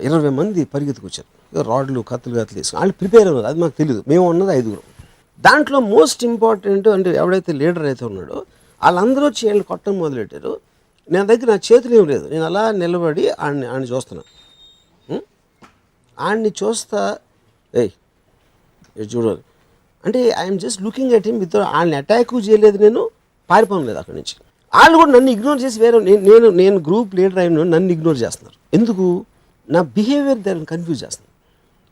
20 మంది పరిగెత్తుకొచ్చారు. రాడ్లు కత్తులు తీసుకుని వాళ్ళు ప్రిపేర్ అవ్వదు, అది మాకు తెలియదు. మేము ఉన్నది 5. దాంట్లో మోస్ట్ ఇంపార్టెంట్ అంటే ఎవడైతే లీడర్ అయితే ఉన్నాడో వాళ్ళందరూ వచ్చి వీళ్ళు కొట్టడం మొదలెట్టారు. నా దగ్గర నా చేతులు ఏం లేదు, నేను అలా నిలబడి ఆడిని చూస్తున్నా. ఆడిని చూస్తా, చూడాలి అంటే I'm just looking at him with. వాళ్ళని అటాక్ చేయలేదు, నేను పారిపోలేదు అక్కడి నుంచి. వాళ్ళు కూడా నన్ను ఇగ్నోర్ చేసి వేరే నేను గ్రూప్ లీడర్ అయిన నన్ను ఇగ్నోర్ చేస్తున్నారు. ఎందుకు? నా బిహేవియర్ దాన్ని కన్ఫ్యూజ్ చేస్తుంది.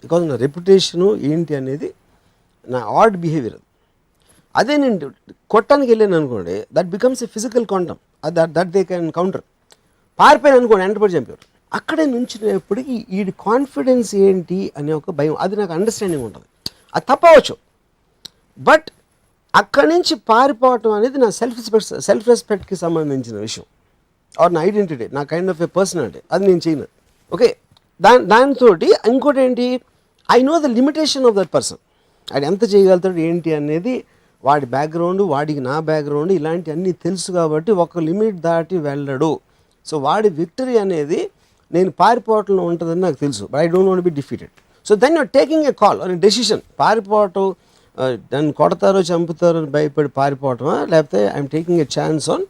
బికాజ్ నా రెప్యుటేషను ఏంటి అనేది నా ఆడ్ బిహేవియర్. అదే నేను కొట్టడానికి వెళ్ళాను అనుకోండి, that becomes a physical quantum, that they can counter. పారిపోయాను అనుకోండి, వెంటబడి చంపారు. అక్కడే నుంచినప్పటికీ ఈ కాన్ఫిడెన్స్ ఏంటి అనే ఒక భయం, అది నాకు అండర్స్టాండింగ్ ఉంటుంది. అది తప్పవచ్చు, బట్ అక్కడి నుంచి పారిపోవటం అనేది నా సెల్ఫ్ రెస్పెక్ట్కి సంబంధించిన విషయం, ఆర్ నా ఐడెంటిటీ, నా కైండ్ ఆఫ్ ఏ పర్సనాలిటీ. అది నేను చేయను. ఓకే, దానితో ఇంకోటి ఏంటి, I know the limitation of that person. ఆయన ఎంత చేయగలుగుతాడు ఏంటి అనేది, వాడి బ్యాక్గ్రౌండ్, వాడికి నా బ్యాక్గ్రౌండ్, ఇలాంటి అన్నీ తెలుసు. కాబట్టి ఒక లిమిట్ దాటి వెళ్ళడు. సో వాడి విక్టరీ అనేది నేను పారిపోవటంలో ఉంటుందని నాకు తెలుసు, but I don't want be defeated. So then you're taking a call or decision. పారిపోవటం, నన్ను కొడతారో చంపుతారో అని భయపడి పారిపోవటమా, లేకపోతే I'm taking a chance on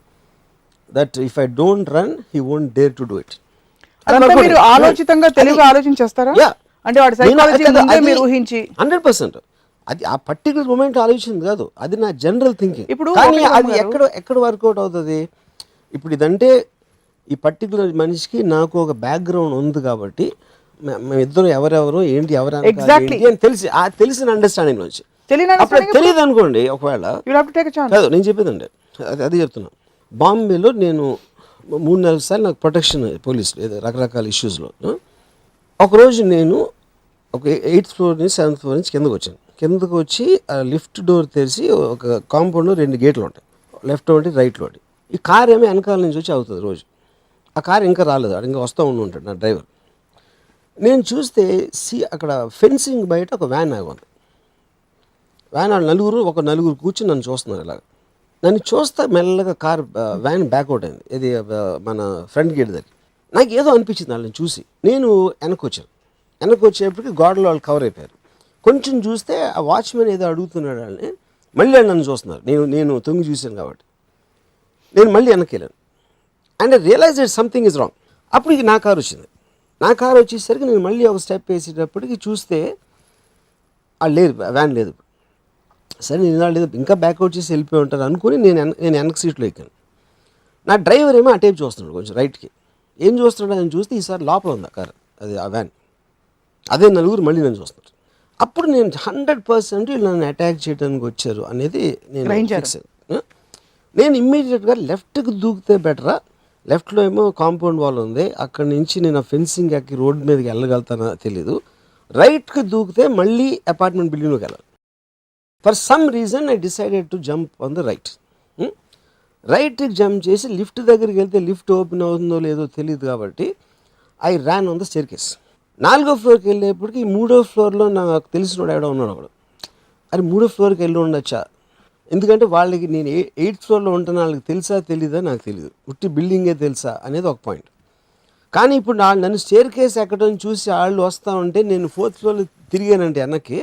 that if I don't run he won't dare to do it. మీరు ఆలోచితంగా తెలివిగా ఆలోచించేస్తారా? అంటే వాడి సైకాలజీ ముందే మీరు ఊహించి 100%. అది ఆ పర్టికులర్ మూమెంట్ ఆలోచించింది కాదు, అది నా జనరల్ థింకింగ్. ఇప్పుడు కానీ అది ఎక్కడ వర్కౌట్ అవుతుంది. ఇప్పుడు ఇదంటే ఈ పర్టికులర్ మనిషికి నాకు ఒక బ్యాక్గ్రౌండ్ ఉంది కాబట్టి మేమిద్దరం ఎవరెవరు ఏంటి Exactly. అని తెలిసిన అండర్స్టాండింగ్ నుంచి తెలియని అప్పుడు తెలియదు అనుకోండి ఒకవేళ you have to take a chance. కాదు నేను చెప్పేదండి అది చెప్తున్నా. బాంబేలో నేను 3-4 సార్లు నాకు ప్రొటెక్షన్ పోలీసులు ఏదో రకరకాల ఇష్యూస్లో. ఒకరోజు నేను ఒక 8th ఫ్లోర్ నుంచి 7th ఫ్లోర్ నుంచి కిందకు వచ్చాను. కిందకు వచ్చి ఆ లిఫ్ట్ డోర్ తెరిచి ఒక కాంపౌండ్లో 2 గేట్లు ఉంటాయి, లెఫ్ట్ ఒకటి రైట్లో ఒకటి. ఈ కార్ ఏమో వెనకాల నుంచి వచ్చి అవుతుంది రోజు. ఆ కార్ ఇంకా రాలేదు, అది ఇంకా వస్తూ ఉంటాడు నా డ్రైవర్. నేను చూస్తే అక్కడ ఫెన్సింగ్ బయట ఒక వ్యాన్ ఆగి ఉంది. వ్యాన్ ఒక నలుగురు కూర్చుని నన్ను చూస్తున్నారు ఇలాగ. నన్ను చూస్తే మెల్లగా కార్ వ్యాన్ బ్యాక్అవుట్ అయింది, ఇది మన ఫ్రంట్ గేట్ దగ్గర. నాకు ఏదో అనిపించింది వాళ్ళని చూసి. నేను వెనక్కి వచ్చేప్పటికి గోడలో వాళ్ళు కవర్ అయిపోయారు. కొంచెం చూస్తే ఆ వాచ్మెన్ ఏదో అడుగుతున్నాడు వాళ్ళని, మళ్ళీ నన్ను చూస్తున్నారు. నేను తొంగి చూశాను కాబట్టి నేను మళ్ళీ వెనక్కి వెళ్ళాను. And realize that something is wrong. అప్పటికి నా కారు వచ్చింది. నా కారు వచ్చేసరికి నేను మళ్ళీ ఒక స్టెప్ వేసేటప్పటికి చూస్తే వాళ్ళు లేదు, వ్యాన్ లేదు. సరే నేను లేదు, ఇంకా బ్యాక్అవుట్ చేసి వెళ్ళిపోయి ఉంటారు అనుకుని నేను వెనక సీట్లో ఎక్కాను. నా డ్రైవర్ ఏమో ఆ టైప్ చూస్తున్నాడు కొంచెం రైట్కి. ఏం చూస్తున్నాడు అని చూస్తే ఈసారి లోపల ఉంది ఆ కారు, అది ఆ వ్యాన్. అదే నలుగురు మళ్ళీ నన్ను చూస్తున్నారు. అప్పుడు నేను 100% వీళ్ళు నన్ను అటాక్ చేయడానికి వచ్చారు అనేది నేను ఫిక్స్ అయ్యాను. నేను ఇమ్మీడియట్గా లెఫ్ట్కి దూకితే బెటరా, లెఫ్ట్లో ఏమో కాంపౌండ్ వాల్ ఉంది, అక్కడి నుంచి నేను ఆ ఫెన్సింగ్ ఎక్కి రోడ్డు మీదకి వెళ్ళగలుగుతానో తెలీదు. రైట్కి దూకితే మళ్ళీ అపార్ట్మెంట్ బిల్డింగ్లోకి వెళ్ళాలి. For some reason I decided to jump on the right. రైట్కి జంప్ చేసి లిఫ్ట్ దగ్గరికి వెళ్తే లిఫ్ట్ ఓపెన్ అవుతుందో లేదో తెలియదు కాబట్టి I ran on the staircase. 4వ ఫ్లోర్కి వెళ్ళేప్పటికి 3వ ఫ్లోర్లో నాకు తెలిసినోడు ఎవడో ఉన్నాడు ఒకడు. అది 3వ ఫ్లోర్కి వెళ్ళి ఉండొచ్చా, ఎందుకంటే వాళ్ళకి నేను 8th ఫ్లోర్లో ఉంటాను, వాళ్ళకి తెలుసా తెలీదా నాకు తెలియదు, ఉట్టి బిల్డింగే తెలుసా అనేది ఒక పాయింట్. కానీ ఇప్పుడు నన్ను స్టెయిర్కేస్ ఎక్కడం చూసి వాళ్ళు వస్తూ ఉంటే నేను 4th ఫ్లోర్లో తిరిగానంటే వెనక్కి,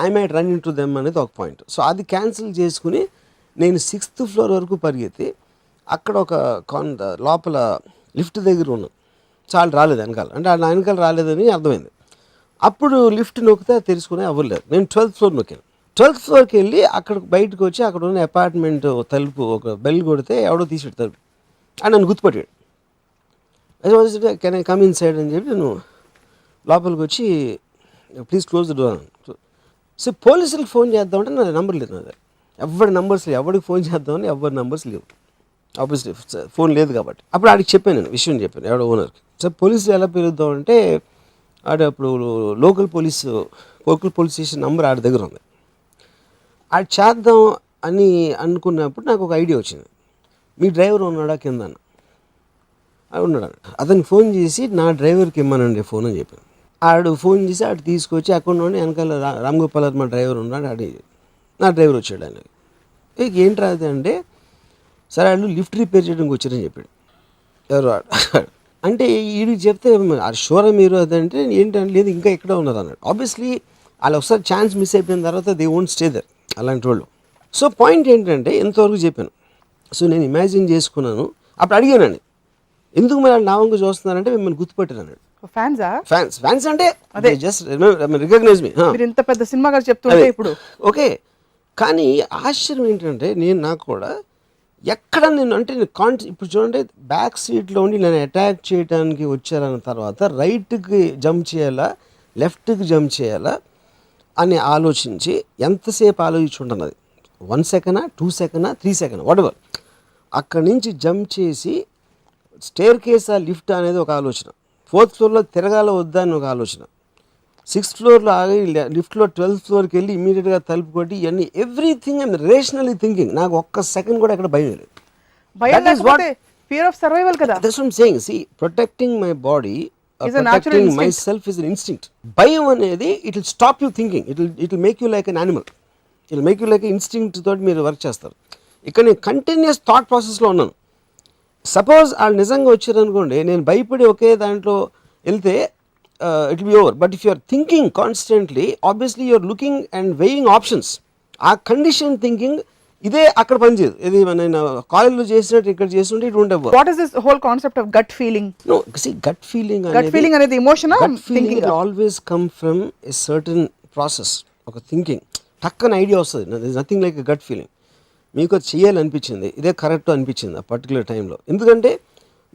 I might run in to them అనేది ఒక పాయింట్. సో అది క్యాన్సిల్ చేసుకుని నేను 6th ఫ్లోర్ వరకు పరిగెత్తి అక్కడ ఒక లోపల లిఫ్ట్ దగ్గర ఉన్నాను. చాలా రాలేదు వెనకాల, అంటే ఆ వెనకాల రాలేదని అర్థమైంది. అప్పుడు లిఫ్ట్ నొక్కితే తెలుసుకునే అవ్వలేదు. నేను 12th ఫ్లోర్ నొక్కాను. 12th ఫ్లోర్కి వెళ్ళి అక్కడ బయటకు వచ్చి అక్కడ ఉన్న అపార్ట్మెంట్ తలుపు ఒక బెల్ కొడితే ఎవడో తీసి తలుపు అని నన్ను గుర్తుపట్టాడు. Can I come inside అని చెప్పి నేను లోపలికి వచ్చి please close the door so. సో పోలీసులకు ఫోన్ చేద్దామంటే నా నెంబర్ లేదు, నా దగ్గర ఎవరి నెంబర్స్ లేవు. ఎవరికి ఫోన్ చేద్దామని ఎవరి నెంబర్స్ లేవు, ఆబ్వియస్లీ ఫోన్ లేదు కాబట్టి. అప్పుడు ఆడికి చెప్పాను, నేను విషయం చెప్పాను ఎవడో ఓనర్కి. సో పోలీసులు ఎలా పిలుద్దామంటే అప్పుడు లోకల్ పోలీస్ స్టేషన్ నెంబర్ ఆడి దగ్గర ఉంది. ఆడు చేద్దాం అని అనుకున్నప్పుడు నాకు ఒక ఐడియా వచ్చింది. మీ డ్రైవర్ ఉన్నాడా కింద అన్న. ఉన్నాడు. అతనికి ఫోన్ చేసి నా డ్రైవర్కి ఇమ్మనండి ఫోన్ అని చెప్పాను. ఆడు ఫోన్ చేసి ఆడు తీసుకొచ్చి అక్కడ నుండి వెనకాల రామ్ గోపాల్ మా డ్రైవర్ ఉన్నాడు, ఆడి నా డ్రైవర్ వచ్చాడు. ఆయనకి ఏంటి రాదు అంటే, సరే వాళ్ళు లిఫ్ట్ రిపేర్ చేయడానికి వచ్చారని చెప్పాడు. ఎవరు అంటే వీడికి చెప్తే అది షూరా మీరు అదంటే ఏంటంటే లేదు ఇంకా ఎక్కడ ఉన్నారు అన్నాడు. ఆబ్వియస్లీ వాళ్ళు ఒకసారి ఛాన్స్ మిస్ అయిపోయిన తర్వాత దే వోంట్ స్టే దర్ అలాంటి వాళ్ళు. సో పాయింట్ ఏంటంటే ఎంతవరకు చెప్పాను. సో నేను ఇమాజిన్ చేసుకున్నాను. అప్పుడు అడిగానండి, ఎందుకు మరి వాళ్ళు నావంగా చూస్తున్నారంటే మిమ్మల్ని గుర్తుపట్టారు అన్నాడు. ఫ్యాన్స్ అంటే అదే జస్ట్ రికగ్నైజ్ మీ. ఇంత పెద్ద సినిమా గారు చెప్తుంటే ఇప్పుడు ఓకే. కానీ ఆశ్చర్యం ఏంటంటే నాకు కూడా ఎక్కడ నేను అంటే ఇప్పుడు చూడండి, బ్యాక్ సీట్లో ఉండి నేను అటాక్ చేయడానికి వచ్చారన్న తర్వాత రైట్కి జంప్ చేయాలా లెఫ్ట్కి జంప్ చేయాలా అని ఆలోచించి ఎంతసేపు ఆలోచించుంటున్నది, 1 సెకండా 2 సెకండా 3 సెకండ్ వాటెవర్. అక్కడి నుంచి జంప్ చేసి స్టేర్ కేసా లిఫ్ట్ అనేది ఒక ఆలోచన, 4th ఫ్లోర్లో తిరగాల వద్దా అని ఒక ఆలోచన, 6th ఫ్లోర్లో ఆగి లిఫ్ట్లో 12th ఫ్లోర్కి వెళ్ళి ఇమీడియట్గా తలుపు కొట్టి ఇవన్నీ ఎవ్రీథింగ్ ఐమ్ రేషనల్లీ థింకింగ్. నాకు ఒక్క సెకండ్ కూడా ఎక్కడ భయం లేదు. ఫియర్ ఆఫ్ సర్వైవల్ కదా. That's what I'm saying. See protecting my body, protecting my self is an instinct. భయం అనేది it will stop you thinking, it will make you like an animal, it will make you like instinct తోటి మీరు వర్క్ చేస్తారు. ఇక్కడ నేను కంటిన్యూస్ థాట్ ప్రాసెస్లో ఉన్నాను. సపోజ్ వాళ్ళు నిజంగా వచ్చారనుకోండి, నేను భయపడి ఒకే దాంట్లో వెళ్తే it will be over. But if you are thinking constantly, obviously you are looking and weighing options. ఆ కండిషన్ థింకింగ్ ఇదే అక్కడ పనిచేయదు. ఇది నేను కాలేజ్లో చేసినట్టు ఇక్కడ చేస్తుంటే ఇట్ ఉండవు. What is this whole concept of gut feeling? No, see gut feeling అనేది emotion. Gut feeling always come from a certain process, ఒక థింకింగ్. టక్కన ఐడియా వస్తుంది. There is nothing like a gut feeling. మీకు అది చేయాలనిపించింది, ఇదే కరెక్ట్ అనిపించింది ఆ పర్టికులర్ టైంలో. ఎందుకంటే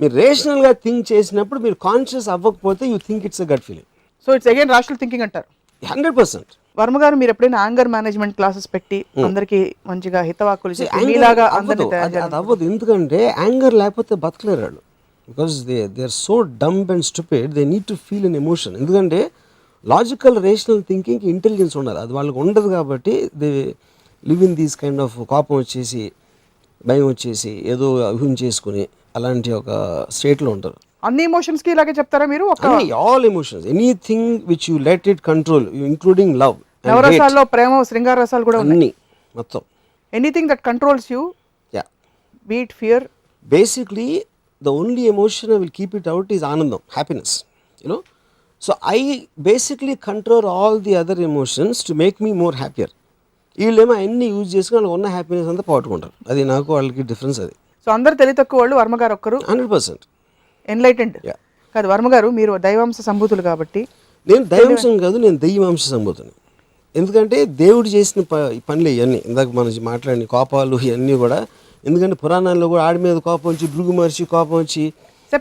మీరు రేషనల్గా థింక్ చేసినప్పుడు మీరు కాన్షియస్ అవ్వకపోతే you think it's a gut feeling. So it's again rational thinking అంటారు. 100%. వర్మ గారు, మీరు ఎప్పుడైనా యాంగర్ మేనేజ్మెంట్ క్లాసెస్ పెట్టి అందరికి మంచిగా హితవాక్కులు చెప్పి మీలాగా అందరినీ తయారు అది అవ్వదు. ఎందుకంటే యాంగర్ లేకపోతే బతకలేరు వాళ్ళు. Because they are so dumb and stupid, they need to feel an emotion. ఎందుకంటే లాజికల్ రేషనల్ థింకింగ్కి ఇంటెలిజెన్స్ ఉండాలి, అది వాళ్ళకి ఉండదు. కాబట్టి they live in these kind of కోపం వచ్చేసి, భయం వచ్చేసి, ఏదో ఊహించేసుకుని అలాంటి ఒక స్టేట్లో ఉంటారు. అన్ని ఎమోషన్స్ కి ఇలాగే చెప్తారా మీరు? All emotions, anything which you let it control, including love. నవరసాల్లో ప్రేమ, శృంగార రసాలు కూడా ఉన్నాయి. అన్ని మొత్తం. Anything that controls you, yeah, beat fear. Basically the only emotion I will keep it out is anandam, happiness, you know. So I basically control all the other emotions to make me more happier. వీళ్ళేమో అన్ని యూజ్ చేసుకుని వాళ్ళకి ఉన్న హ్యాపీనెస్ అంతా పోగొట్టుకుంటారు. అది నాకు వాళ్ళకి డిఫరెన్స్. అది సో అందరు తెలివి తక్కువ వాళ్ళు, వర్మ గారు ఒక్కరు 100% ఎన్లైటెండ్. కాదు వర్మ గారు, మీరు దైవాంశ సంభూతులు కాబట్టి. నేను దైవాంశం కాదు, నేను దెయ్యవాంశ సంభూతుని. ఎందుకంటే దేవుడు చేసిన పనులు ఇవన్నీ ఇందాక మనం మాట్లాడిన కోపాలు ఇవన్నీ కూడా. ఎందుకంటే పురాణాల్లో కూడా ఆడి మీద కోపం వచ్చి, భృగు మహర్షి కోపం వచ్చి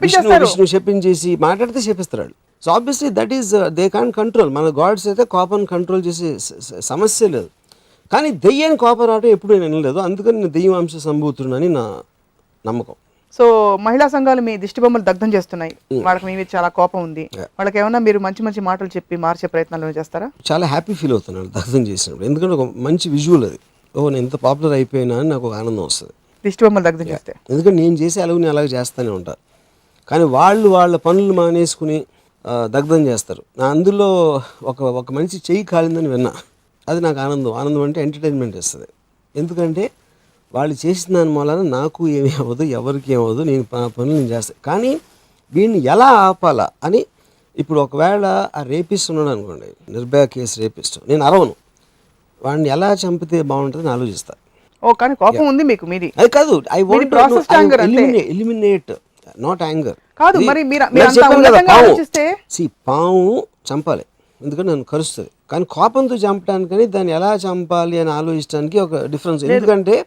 విష్ణు చెప్పించేసి మాట్లాడితే చెప్పిస్తారు వాళ్ళు. So obviously that is they can't control. మన గాడ్స్ అయితే కోపాన్ని కంట్రోల్ చేసే సమస్య లేదు. కానీ దెయ్యాన్ని కోపం రావడం ఎప్పుడు నేను వినలేదు. అందుకని నేను దెయ్యవాంశ సంభూతుడని నా నమ్మకం. సో మహిళా సంఘాలు మీ దిష్టి బొమ్మలు దగ్ధం చేస్తున్నాయి, వాళ్ళకి మీ మీద చాలా కోపం ఉంది, వాళ్ళకి ఏమన్నా మీరు మంచి మంచి మాటలు చెప్పి మార్చే ప్రయత్నాలు చేస్తారా? చాలా హ్యాపీ ఫీల్ అవుతున్నాను దగ్ధం చేసినప్పుడు. ఎందుకంటే ఒక మంచి విజువల్ అది. నేను ఎంత పాపులర్ అయిపోయినా అని నాకు ఒక ఆనందం వస్తుంది దిష్టి బొమ్మలు దగ్ధం చేస్తే. ఎందుకంటే నేను చేసే అలాగే నేను అలాగే చేస్తూనే ఉంటాను. కానీ వాళ్ళు వాళ్ళ పనులు మానేసుకుని దగ్ధం చేస్తారు. నా అందులో ఒక మనిషి చెయ్యి కాలిందని విన్నా. అది నాకు ఆనందం. ఆనందం అంటే ఎంటర్టైన్మెంట్ ఇస్తుంది. ఎందుకంటే వాళ్ళు చేసిన దాని మూలన నాకు ఏమీ అవ్వదు, ఎవరికి ఏమవ్వదు, నేను పనులు నేను చేస్తాను. కానీ వీడిని ఎలా ఆపాలా అని. ఇప్పుడు ఒకవేళ ఆ రేపిస్ట్ ఉన్నాడు అనుకోండి, నిర్భయ కేసు రేపిస్ట్, నేను అరవను. వాడిని ఎలా చంపితే బాగుంటుందని ఆలోచిస్తాను. కానీ కోపం ఉంది మీకు మీది. అది కాదు, I want eliminate, not anger. కాదు మరి పాము చంపాలి, ఎందుకంటే నన్ను కరుస్తుంది. కానీ కోపంతో చంపడానికని దాన్ని ఎలా చంపాలి అని ఆలోచించడానికి ఒక డిఫరెన్స్. ఎందుకంటే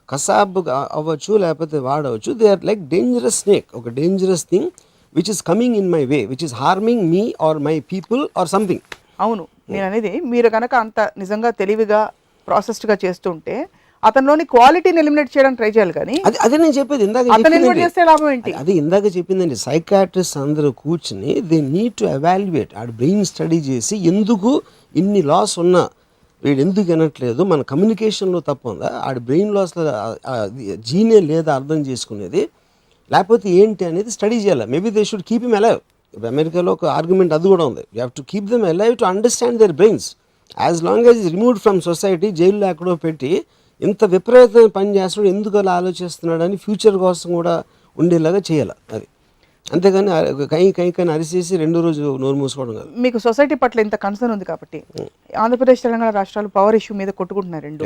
కసాబ్ అవ్వచ్చు, లేకపోతే వాడవచ్చు. They are like dangerous snake, ఒక dangerous thing which is coming in my way, which is harming me or my people or something. అవును, నేను అనేది మీరు కనుక అంత నిజంగా తెలివిగా ప్రాసెస్డ్గా చేస్తుంటే అతనిలోని క్వాలిటీని ఎలిమినేట్ చేయడానికి ట్రై చేయాలి. కానీ అదే నేను చెప్పేది ఇందాక చేస్తే లాభం ఏంటి? అది ఇందాక చెప్పిందండి. సైకాట్రిస్ట్ అందరూ కూర్చుని దే నీడ్ టు ఎవాల్యుయేట్, ఆడ బ్రెయిన్ స్టడీ చేసి ఎందుకు ఇన్ని లాస్ ఉన్నా వీడు ఎందుకు వినట్లేదు, మన కమ్యూనికేషన్లో తప్పు ఉందా, ఆడ బ్రెయిన్ లాస్లో జీనే లేదా అర్థం చేసుకునేది, లేకపోతే ఏంటి అనేది స్టడీ చేయాలి. Maybe they should keep him alive. ఇప్పుడు అమెరికాలో ఒక ఆర్గ్యుమెంట్ అది కూడా ఉంది. You have to keep them alive to understand their brains. As long as is removed from society, జైల్లో ఎక్కడో పెట్టి ఇంత విపరీతమైన పని చేస్తున్నాడు, ఎందుకు అలా ఆలోచిస్తున్నాడు అని ఫ్యూచర్ కోసం కూడా ఉండేలాగా చేయాలి. అది అంతేగాని కై అరిసేసి రెండో రోజు నోరు మూసుకోవడం కాదు. మీకు సొసైటీ పట్ల ఇంత కన్సర్న్ ఉంది కాబట్టి ఆంధ్రప్రదేశ్ తెలంగాణ రాష్ట్రాలు పవర్ ఇష్యూ మీద కొట్టుకుంటున్నారు రెండు.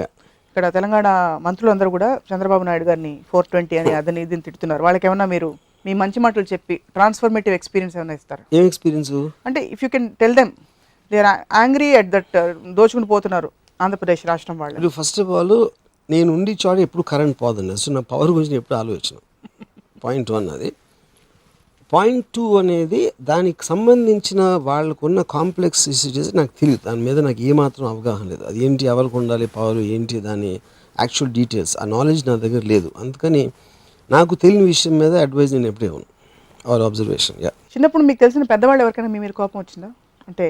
ఇక్కడ తెలంగాణ మంత్రులందరూ కూడా చంద్రబాబు నాయుడు గారిని 420 అని అదని ఇది తిడుతున్నారు. వాళ్ళకి ఏమన్నా మీరు మీ మంచి మాటలు చెప్పి ట్రాన్స్ఫర్మేటివ్ ఎక్స్పీరియన్స్ ఏమైనా ఇస్తారు? ఏం ఎక్స్పీరియన్స్ అంటే? If you can tell them they are angry at that దోచుకుని పోతున్నారు ఆంధ్రప్రదేశ్ రాష్ట్రం వాళ్ళు. ఫస్ట్ ఆఫ్ ఆల్ నేను ఉండి చోట ఎప్పుడు కరెంట్ పోదండి. సో నా పవర్ గురించి ఎప్పుడు ఆలోచన. పాయింట్ 1 అది. పాయింట్ 2 అనేది దానికి సంబంధించిన వాళ్ళకున్న కాంప్లెక్స్ ఇష్యూస్ నాకు తెలియదు. దాని మీద నాకు ఏమాత్రం అవగాహన లేదు. అది ఏంటి, ఎవరికి ఉండాలి పవర్ ఏంటి, దాని యాక్చువల్ డీటెయిల్స్, ఆ నాలెడ్జ్ నా దగ్గర లేదు. అందుకని నాకు తెలియని విషయం మీద అడ్వైజ్ నేను ఎప్పుడే ఇవ్వను, ఆర్ అబ్జర్వేషన్. చిన్నప్పుడు మీకు తెలిసిన పెద్దవాళ్ళు ఎవరికైనా మీ మీద కోపం వచ్చిందా? అంటే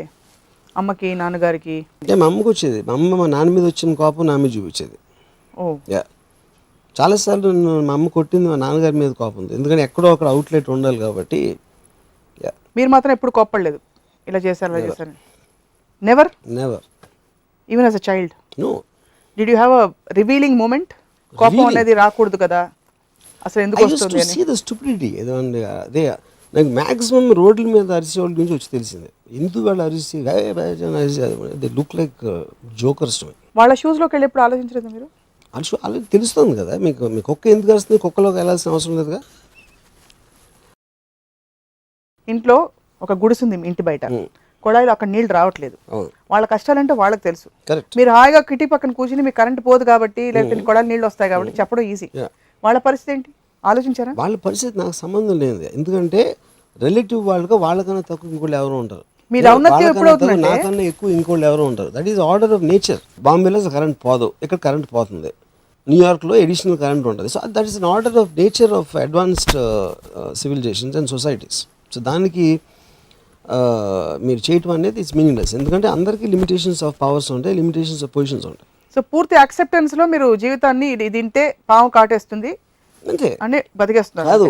అమ్మకి, నాన్నగారికి? మా అమ్మకి వచ్చేది. మా అమ్మ మా నాన్న మీద వచ్చిన కోపం నా మీద చూపించేది. చాలాసార్లు మా అమ్మ కొట్టింది, మా నాన్నగారి మీద కోపం ఉంది. ఎందుకంటే ఎక్కడో అక్కడ అవుట్లెట్ ఉండాలి కాబట్టి. మీరు మాత్రం ఎప్పుడు కోపడలేదు ఇలా చేశారు అలా చేశారు? Never even as a child? No. Did you have a revealing moment? కోపం అనేది రాకూడదు కదా, అసలు ఎందుకు వస్తుంది అని? See the stupidity. అదే నాకు మ్యాక్సిమం రోడ్ల మీద అరిసే వాళ్ళ గురించి వచ్చి తెలిసిందే. ఎందుకు వాళ్ళు అరిసి దే లుక్ లైక్ జోకర్స్. వాళ్ళ షూస్లోకి వెళ్ళి ఎప్పుడు ఆలోచించలేదు మీరు? అలా తెలుస్తుంది కదా మీకు. మీ కుక్క ఎందుకు వస్తుంది, కుక్కలోకి వెళ్ళాల్సిన అవసరం లేదుగా. ఇంట్లో ఒక గుడిసుంది ఇంటి బయట, కొడాయిలో అక్కడ నీళ్ళు రావట్లేదు. వాళ్ళ కష్టాలంటే వాళ్ళకి తెలుసు. మీరు హాయిగా కిటి పక్కన కూర్చుని మీకు కరెంట్ పోదు కాబట్టి, లేకపోతే కొడాయి నీళ్ళు వస్తాయి కాబట్టి చెప్పడం ఈజీ. వాళ్ళ పరిస్థితి ఏంటి ఆలోచించారా? వాళ్ళ పరిస్థితి నాకు సంబంధం లేదు. ఎందుకంటే రిలేటివ్ వాళ్ళకన్నా తక్కువ ఇంకోళ్ళు ఎవరు ఉంటారు. మీరు ఔన్నత్యం ఎప్పుడు అవుతుందంటే నాకన్నా ఎక్కువ ఇంకోళ్ళు ఎవరో ఉంటారు. That is order of nature. బాంబేలో కరెంట్ పోదు, ఇక్కడ కరెంట్ పోతుంది. న్యూయార్క్లో ఎడిషనల్ కరెంట్ ఉంటుంది. So that is an order of nature of advanced civilisations and societies. So దానికి మీరు చేయటం అనేది ఇట్స్ మీనింగ్లెస్. ఎందుకంటే అందరికీ లిమిటేషన్స్ ఆఫ్ పవర్స్ ఉంటాయి, లిమిటేషన్స్ ఆఫ్ పొజిషన్స్ ఉంటాయి. సో పూర్తి అక్సెప్టెన్స్ లో మీరు జీవితాన్ని ఇది తింటే పాము కాటేస్తుంది అంతే అని బతికేస్తున్నారు. కాదు,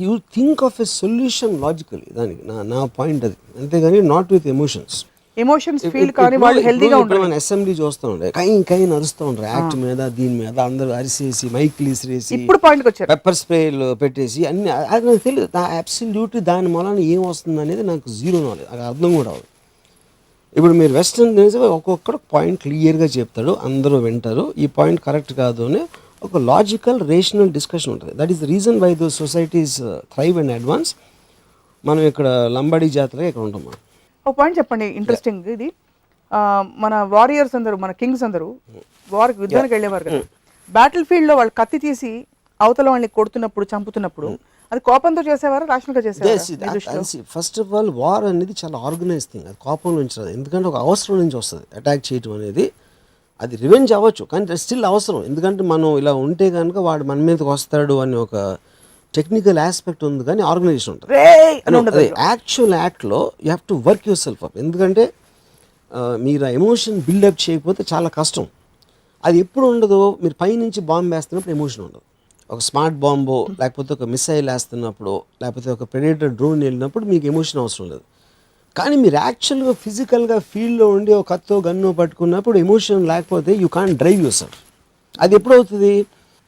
you think of a solution logically. దానికి నా పాయింట్ అది. అంతేగాని not with emotions. Emotions feel కానీ వాళ్ళు హెల్దీగా ఉంటారు. మనం అసెంబ్లీ చూస్తూ ఉండే కై నడుస్తూ ఉంటారు యాక్ట్ మీద, దీని మీద అందరూ అరిసేసి మైక్లు ఇసిరేసి ఇప్పుడు పాయింట్కి వచ్చారు, పెప్పర్ స్ప్రేలు పెట్టేసి అన్ని. అది నాకు తెలియదు అబ్సల్యూట్లీ. దాని మూలాన ఏం వస్తుంది అనేది నాకు జీరో నాలెడ్జ్, నాకు అర్థం కూడా అవ్వదు. ఇప్పుడు మీరు వెస్ట్రన్ ఒక్కొక్కడు పాయింట్ క్లియర్గా చెప్తాడు, అందరూ వింటారు. ఈ పాయింట్ కరెక్ట్ కాదు అని ఒక లాజికల్ రేషనల్ డిస్కషన్ ఉంటుంది. That is the reason why those societies thrive and advance. మనం ఇక్కడ లంబాడీ జాతరగా ఇక్కడ ఉంటాం. మనం ఒక పాయింట్ చెప్పండి, ఇంట్రెస్టింగ్ ఇది. మన వారియర్స్ అందరూ, మన కింగ్స్ అందరూ వారికి యుద్ధానికి వెళ్ళేవారు కదా, బ్యాటిల్ ఫీల్డ్ లో వాళ్ళు కత్తి తీసి అవతల వాళ్ళని కొడుతున్నప్పుడు, చంపుతున్నప్పుడు అది కోపంతో చేసేవారు, రాషనల్గా చేసేవారు? ఫస్ట్ ఆఫ్ ఆల్ వార్ అనేది చాలా ఆర్గనైజ్ థింగ్. అది కోపం నుంచి రాదు. ఎందుకంటే ఒక అవసరం నుంచి వస్తుంది అటాక్ చేయటం అనేది. అది రివెంజ్ అవ్వచ్చు, కానీ స్టిల్ అవసరం. ఎందుకంటే మనం ఇలా ఉంటే కనుక వాడు మన మీదకి వస్తాడు అని ఒక టెక్నికల్ ఆస్పెక్ట్ ఉంది, కానీ ఆర్గనైజేషన్ ఉంటుంది. యాక్చువల్ యాక్ట్లో you have to work your self up. ఎందుకంటే మీరు ఆ ఎమోషన్ బిల్డప్ చేయకపోతే చాలా కష్టం. అది ఎప్పుడు ఉండదు, మీరు పైనుంచి బాంబు వేస్తున్నప్పుడు ఎమోషన్ ఉండదు. ఒక స్మార్ట్ బాంబో లేకపోతే ఒక మిసైల్ వేస్తున్నప్పుడు లేకపోతే ఒక ప్రెడేటర్ డ్రోన్ వెళ్ళినప్పుడు మీకు ఎమోషన్ అవసరం లేదు. కానీ మీరు యాక్చువల్గా ఫిజికల్గా ఫీల్డ్లో ఉండి ఒక కత్తో గన్నో పట్టుకున్నప్పుడు ఎమోషన్ లేకపోతే you can't drive your self. అది ఎప్పుడు అవుతుంది,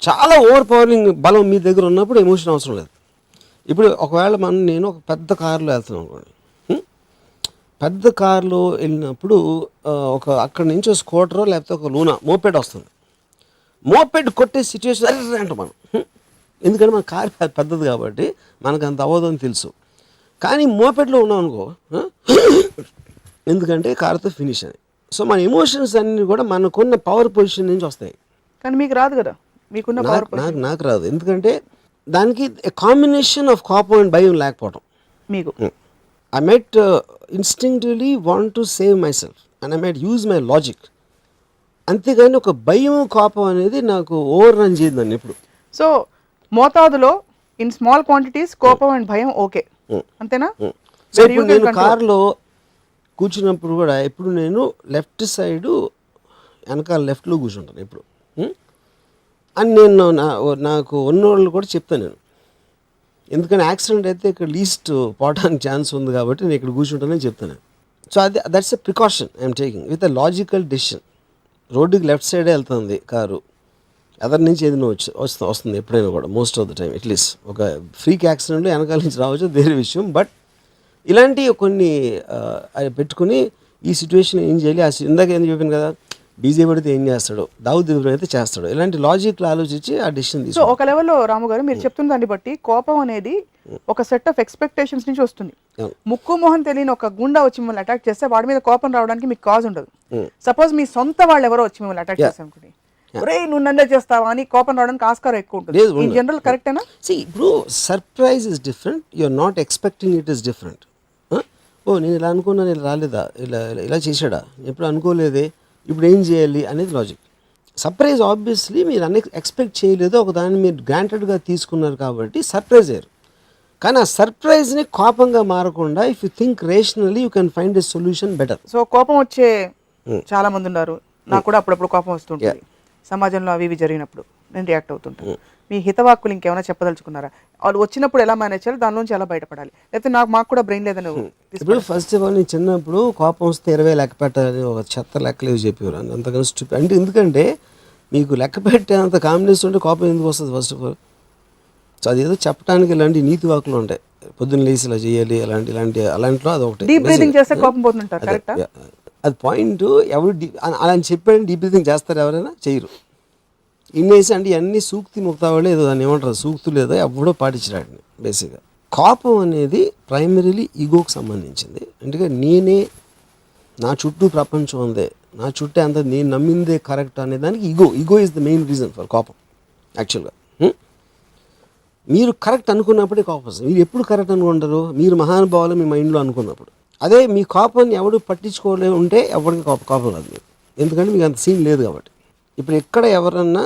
చాలా ఓవర్ పవరింగ్ బలం మీ దగ్గర ఉన్నప్పుడు ఎమోషన్ అవసరం లేదు. ఇప్పుడు ఒకవేళ నేను ఒక పెద్ద కారులో వెళ్తున్నాను అనుకోండి. పెద్ద కారులో వెళ్ళినప్పుడు ఒక అక్కడి నుంచి ఒక స్కూటరో లేకపోతే ఒక లూనా మోపెడ్ వస్తుంది. మోపెడ్ కొట్టే సిచ్యువేషన్ అంటాం మనం. ఎందుకంటే మన కారు పెద్దది కాబట్టి మనకు అంత అవ్వదు అని తెలుసు. కానీ మోపెడ్లో ఉన్నాం అనుకో, ఎందుకంటే కారుతో ఫినిష్ అని. సో మన ఎమోషన్స్ అన్నీ కూడా మనకున్న పవర్ పొజిషన్ నుంచి వస్తాయి. కానీ మీకు రాదు కదా, మీకున్న పవర్ నాకు రాదు. ఎందుకంటే దానికి కాంబినేషన్ ఆఫ్ కోపం అండ్ భయం లేకపోవడం. మీకు I might instinctively want to save myself and I might use my logic. అంతేగాని ఒక భయం కోపం అనేది నాకు ఓవర్ రన్ చేయదు నన్ను ఎప్పుడు. సో మోతాదులో ఇన్ స్మాల్ క్వాంటిటీస్ కోపం అండ్ భయం ఓకే, అంతేనా? సో ఇప్పుడు నేను కార్లో కూర్చున్నప్పుడు కూడా ఎప్పుడు నేను లెఫ్ట్ సైడు వెనకాల లెఫ్ట్లో కూర్చుంటాను ఎప్పుడు. అని నేను నాకు ఉన్నోళ్ళు కూడా చెప్తాను నేను. ఎందుకంటే యాక్సిడెంట్ అయితే ఇక్కడ లీస్ట్ పోవడానికి ఛాన్స్ ఉంది కాబట్టి నేను ఇక్కడ కూర్చుంటానని చెప్తాను. సో అది that's a precaution I'm taking with a logical decision. రోడ్డుకి లెఫ్ట్ సైడే వెళ్తుంది కారు, ఎదరి నుంచి ఏదైనా వస్తుంది ఎప్పుడైనా కూడా, most of the time at least. ఒక ఫ్రీక్ యాక్సిడెంట్లో వెనకాల నుంచి రావచ్చు, వేరే విషయం. బట్ ఇలాంటివి కొన్ని పెట్టుకుని ఈ సిచ్యువేషన్ ఏం చేయాలి, ఇందాక ఏం చెప్పాను కదా, బీజే పడితే ఏం చేస్తాడు, దావుద్ ఇబ్రహీం అయితే చేస్తాడు, ఇలాంటి లాజిక్లు ఆలోచించి ఆ డెసిషన్ తీసుకు. సో ఒక లెవెల్లో రాము గారు మీరు చెప్తున్న దాన్ని బట్టి కోపం అనేది ఒక సెట్ ఆఫ్ ఎక్స్పెక్టేషన్స్ నుంచి వస్తుంది. ముక్కు మొహం తెలియని ఒక గుండా వచ్చి మిమ్మల్ని అటాక్ చేస్తే వాడి మీద కోపం రావడానికి మీకు కాజ్ ఉండదు. సపోజ్ మీ సొంత వాళ్ళు ఎవరో వచ్చి మిమ్మల్ని అటాక్ చేస్తే అనుకోండి, ఒరే నువ్వు నన్నే చేస్తావా అని కోపం రావడానికి ఆస్కారం ఎక్కువ ఉంటుంది. ఇన్ జనరల్ కరెక్టేనా? ఇప్పుడు surprise is different, you are not expecting it is different. ఓ నేను ఇలా అనుకున్నా, నేను రాలేదా, ఇలా చేశాడా, ఎప్పుడు అనుకోలేదే, ఇప్పుడు ఏం చేయాలి అనేది లాజిక్. సర్ప్రైజ్ ఆబ్వియస్లీ మీరు ఎక్స్పెక్ట్ చేయలేదు, ఒక దాన్ని మీరు గ్రాంటెడ్గా తీసుకున్నారు కాబట్టి సర్ప్రైజ్ అయ్యారు. కానీ ఆ సర్ప్రైజ్ని కోపంగా మారకుండా if you think rationally you can find a solution better. So కోపం వచ్చే చాలా మంది ఉన్నారు, నాకు కూడా అప్పుడప్పుడు కోపం వస్తుంటుంది. సమాజంలో అవి ఇవి జరిగినప్పుడు నేను రియాక్ట్ అవుతుంటాను. మీ హితవాక్కులు ఇంకేమైనా చెప్పదలుచుకున్నారా? వాళ్ళు వచ్చినప్పుడు ఎలా మేనేజ్ చేయాలి, దాని నుంచి ఎలా బయటపడాలి, లేకపోతే మాకు కూడా బ్రెయిన్ లేదని? ఇప్పుడు ఫస్ట్ ఆఫ్ ఆల్ నేను చిన్నప్పుడు కోపం వస్తే 20 లెక్క పెట్టాలని ఒక చెత్త లెక్కలేవి చెప్పేవారు. అంతకన్నా స్టూపిడ్ అంటే, ఎందుకంటే మీకు లెక్క పెట్టేంత కాంబినేషన్ ఉంటే కోపం ఎందుకు వస్తుంది ఫస్ట్ ఆఫ్ ఆల్? సో అదేదో చెప్పడానికి ఇలాంటి నీతి వాకులు ఉంటాయి, పొద్దున్న లేసి ఇలా చేయాలి, అలాంటిలో అది ఒకటి. డీప్ బ్రీతింగ్ చేస్తే కోపం పోతుంటారు, కరెక్టా? అది పాయింట్. ఎవరు అలా చెప్పాడు డీప్ బ్రీతింగ్ చేస్తారు, ఎవరైనా చేయరు. ఇన్నేసి అంటే ఇవన్నీ సూక్తి ముక్తావాళ్ళు ఏదో దాన్ని ఏమంటారు, సూక్తులు ఏదో ఎవడో పాటించడాన్ని. బేసిక్గా కోపం అనేది ప్రైమరీలీ ఈగోకి సంబంధించింది. అంటే నేనే, నా చుట్టూ ప్రపంచం ఉందే, నా చుట్టూ అంత నేను నమ్మిందే కరెక్ట్ అనే దానికి ego is the main reason for కోపం యాక్చువల్గా. మీరు కరెక్ట్ అనుకున్నప్పుడే కోపం వస్తుంది. మీరు ఎప్పుడు కరెక్ట్ అనుకుంటారు? మీరు మహానుభావులు మీ మైండ్లో అనుకున్నప్పుడు. అదే మీ కోపాన్ని ఎవడు పట్టించుకోలే ఉంటే ఎవరికి కోపం రాదు మీకు, ఎందుకంటే మీకు అంత సీన్ లేదు కాబట్టి. ఇప్పుడు ఎక్కడ ఎవరన్నా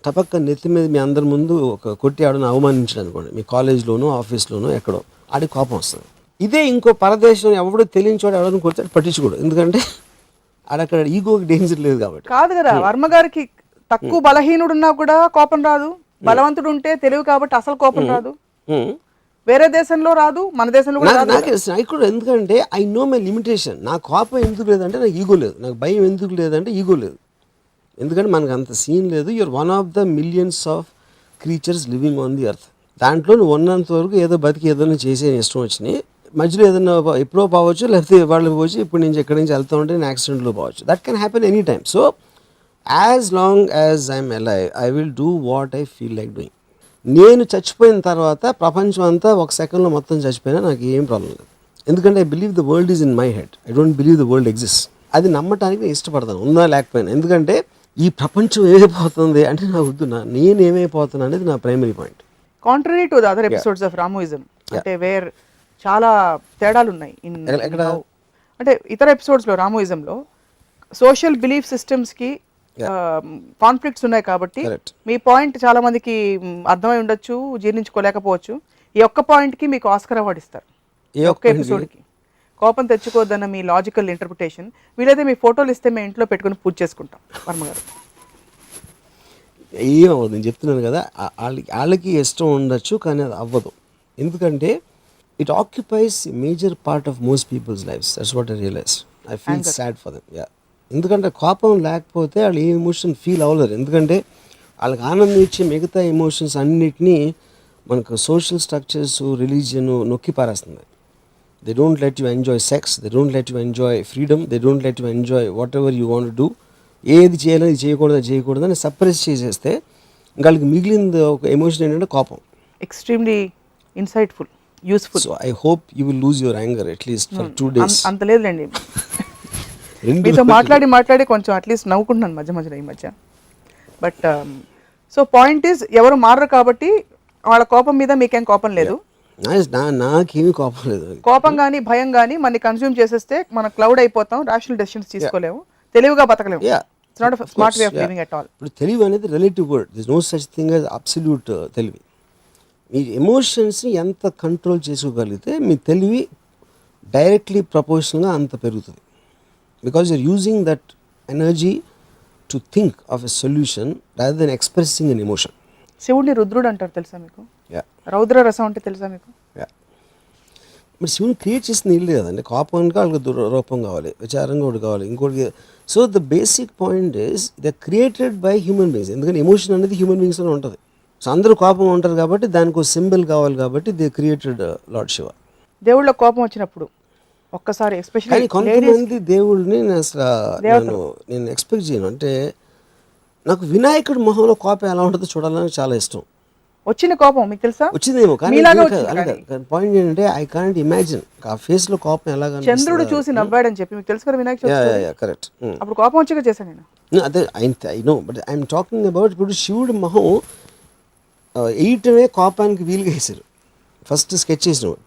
తపక్క నెత్తి మీద మీ అందరి ముందు ఒక కొట్టి ఆడని అవమానించాడు అనుకోండి, మీ కాలేజ్లోనో ఆఫీస్లోనో ఎక్కడో, ఆడికి కోపం వస్తుంది. ఇదే ఇంకో పరదేశం ఎవడో తెలియనిచోడు ఎవడని కొడితే పట్టించుకోడు, ఎందుకంటే ఆడక్కడ ఈగోకి డేంజర్ లేదు కాబట్టి. కాదు కదా, వర్మ గారికి తక్కువ బలహీనుడు ఉన్నా కూడా కోపం రాదు, బలవంతుడు ఉంటే తెలివి కాబట్టి అసలు కోపం రాదు. వేరే దేశంలో రాదు, మన దేశంలో కూడా రాదు. నాకు కూడా, ఎందుకంటే ఐ నో మై లిమిటేషన్. నా కోపం ఎందుకు లేదంటే నాకు ఈగో లేదు, నాకు భయం ఎందుకు లేదంటే ఈగో లేదు, ఎందుకంటే మనకు అంత సీన్ లేదు. You're one of the millions of creatures living on the earth. దాంట్లో నువ్వు ఉన్నంత వరకు ఏదో బతికి ఏదైనా చేసే ఇష్టం వచ్చినాయి, మధ్యలో ఏదైనా ఎప్పుడో పోవచ్చు, లేకపోతే వాళ్ళు పోవచ్చు, ఇప్పుడు నుంచి ఎక్కడి నుంచి వెళ్తూ ఉంటే నేను యాక్సిడెంట్లో పోవచ్చు. That can happen any time. So as long as I'm alive I will do what I feel like doing. నేను చచ్చిపోయిన తర్వాత ప్రపంచం అంతా ఒక సెకండ్లో మొత్తం చచ్చిపోయినా నాకు ఏం ప్రాబ్లం లేదు, ఎందుకంటే I believe the world is in my head. I don't believe the world exist. అది నమ్మటానికి నేను ఇష్టపడతాను, ఉన్నా లేకపోయినా. ఎందుకంటే ఈ ప్రపంచం ఏమైపోతుంది అంటే నా వద్దు, నేను ఏమైపోతున్నా అనేది నా primary point. Contrary to the other episodes of Ramuism, అంటే వేర్ చాలా తేడాలు ఉన్నాయి అంటే ఇతర ఎపిసోడ్స్లో రామోయిజంలో సోషల్ బిలీఫ్ సిస్టమ్స్కి కాన్ఫ్లిక్ట్స్ ఉన్నాయి కాబట్టి మీ పాయింట్ చాలా మందికి అర్థమై ఉండొచ్చు, జీర్ణించుకోలేకపోవచ్చు. ఈ ఒక్క పాయింట్కి మీకు ఆస్కర్ అవార్డు ఇస్తారు, ఈ ఒక్క ఎపిసోడ్కి. కోపం తెచ్చుకోవద్దన్న మీ లాజికల్ ఇంటర్ప్రిటేషన్. వీలైతే మీ ఫోటోలు ఇస్తే మేము ఇంట్లో పెట్టుకుని పూజ చేసుకుంటాం. వర్మ గారు ఏమవ్వదు, నేను చెప్తున్నాను కదా, వాళ్ళకి ఇష్టం ఉండొచ్చు కానీ అది అవ్వదు, ఎందుకంటే it occupies major part of most people's lifes. That's what I realize. I feel sad for them. Yeah, ఎందుకంటే కోపం లేకపోతే వాళ్ళు ఏ ఎమోషన్ ఫీల్ అవ్వలేరు, ఎందుకంటే వాళ్ళకి ఆనందం ఇచ్చే మిగతా ఎమోషన్స్ అన్నిటినీ మనకు సోషల్ స్ట్రక్చర్స్, రిలీజియన్ నొక్కి పారేస్తుంది. They don't let you enjoy sex, they don't let you enjoy freedom, they don't let you enjoy whatever you want do. ఏది చేయాలని ఇది చేయకూడదు అని సప్రెస్ చేసేస్తే వాళ్ళకి మిగిలిన ఒక ఎమోషన్ ఏంటంటే కోపం. Extremely insightful, useful. So I hope you will lose your anger at least for 2 days. అంత లేదులేండి, మీతో మాట్లాడి కొంచెం అట్లీస్ట్ నవ్వుకుంటున్నాను మధ్యలో ఈ మధ్య. బట్ సో పాయింట్ ఈజ్, ఎవరు మారరు కాబట్టి వాళ్ళ కోపం మీద మీకేం కోపం లేదు. నాకేమీ కోపం లేదు. కోపం కానీ భయం కానీ మనని కన్స్యూమ్ చేసేస్తే మనం క్లౌడ్ అయిపోతాం, రేషనల్ డెసిషన్స్ తీసుకోలేము, తెలివిగా బతకలేము. It's not a smart way of living at all. ఇప్పుడు తెలివి అనేది relative word. This no such thing as absolute తెలివి. మీ ఎమోషన్స్ని ఎంత కంట్రోల్ చేసుకోగలిగితే మీ తెలివి డైరెక్ట్లీ ప్రపోర్షనల్గా అంత పెరుగుతుంది. Because you're using that energy to think of a solution rather than expressing an emotion. శివుడిని రుద్రుడు అంటారు, తెలుసా మీకు? రౌద్ర రసం అంటే తెలుసా మీకు? మరి శివుని క్రియేట్ చేసిన ఇల్లు కదండి. కోపానికి వాళ్ళకి రూపం కావాలి, విచారంగా ఒకటి కావాలి, ఇంకోటి. So the basic point is they created by human beings. ఎందుకంటే ఎమోషన్ అనేది హ్యూమన్ బీయింగ్స్లో ఉంటుంది. సో అందరూ కోపం ఉంటారు కాబట్టి దానికి ఒక సింబల్ కావాలి కాబట్టి దే క్రియేటెడ్ లార్డ్ శివ. దేవుళ్ళ కోపం వచ్చినప్పుడు ఒక్కసారి ఎస్పెషల్లీ కొంతమంది దేవుళ్ళని నేను ఎక్స్పెక్ట్ చేయను. అంటే నాకు వినాయకుడి మొహంలో కోపం ఎలా ఉంటుందో చూడాలని చాలా ఇష్టం. వచ్చిన కోపం మీకు తెలుసా? వచ్చిందేమో, కానీ పాయింట్ ఏంటంటే ఐ కాంట్ ఇమాజిన్ ఆ ఫేస్ లో కోపం ఎలాగా. చంద్రుడు చూసి నవ్వాడని చెప్పి మీకు తెలుసు కదా వినాయక చవితి? కరెక్ట్. అప్పుడు కోపం వచ్చాక చేశాను నేను. అదే I know, but I'm talking about ఇప్పుడు శివుడి మొహం వేయటమే కోపానికి వీలుగా వేసారు. ఫస్ట్ స్కెచ్ చేసినప్పుడు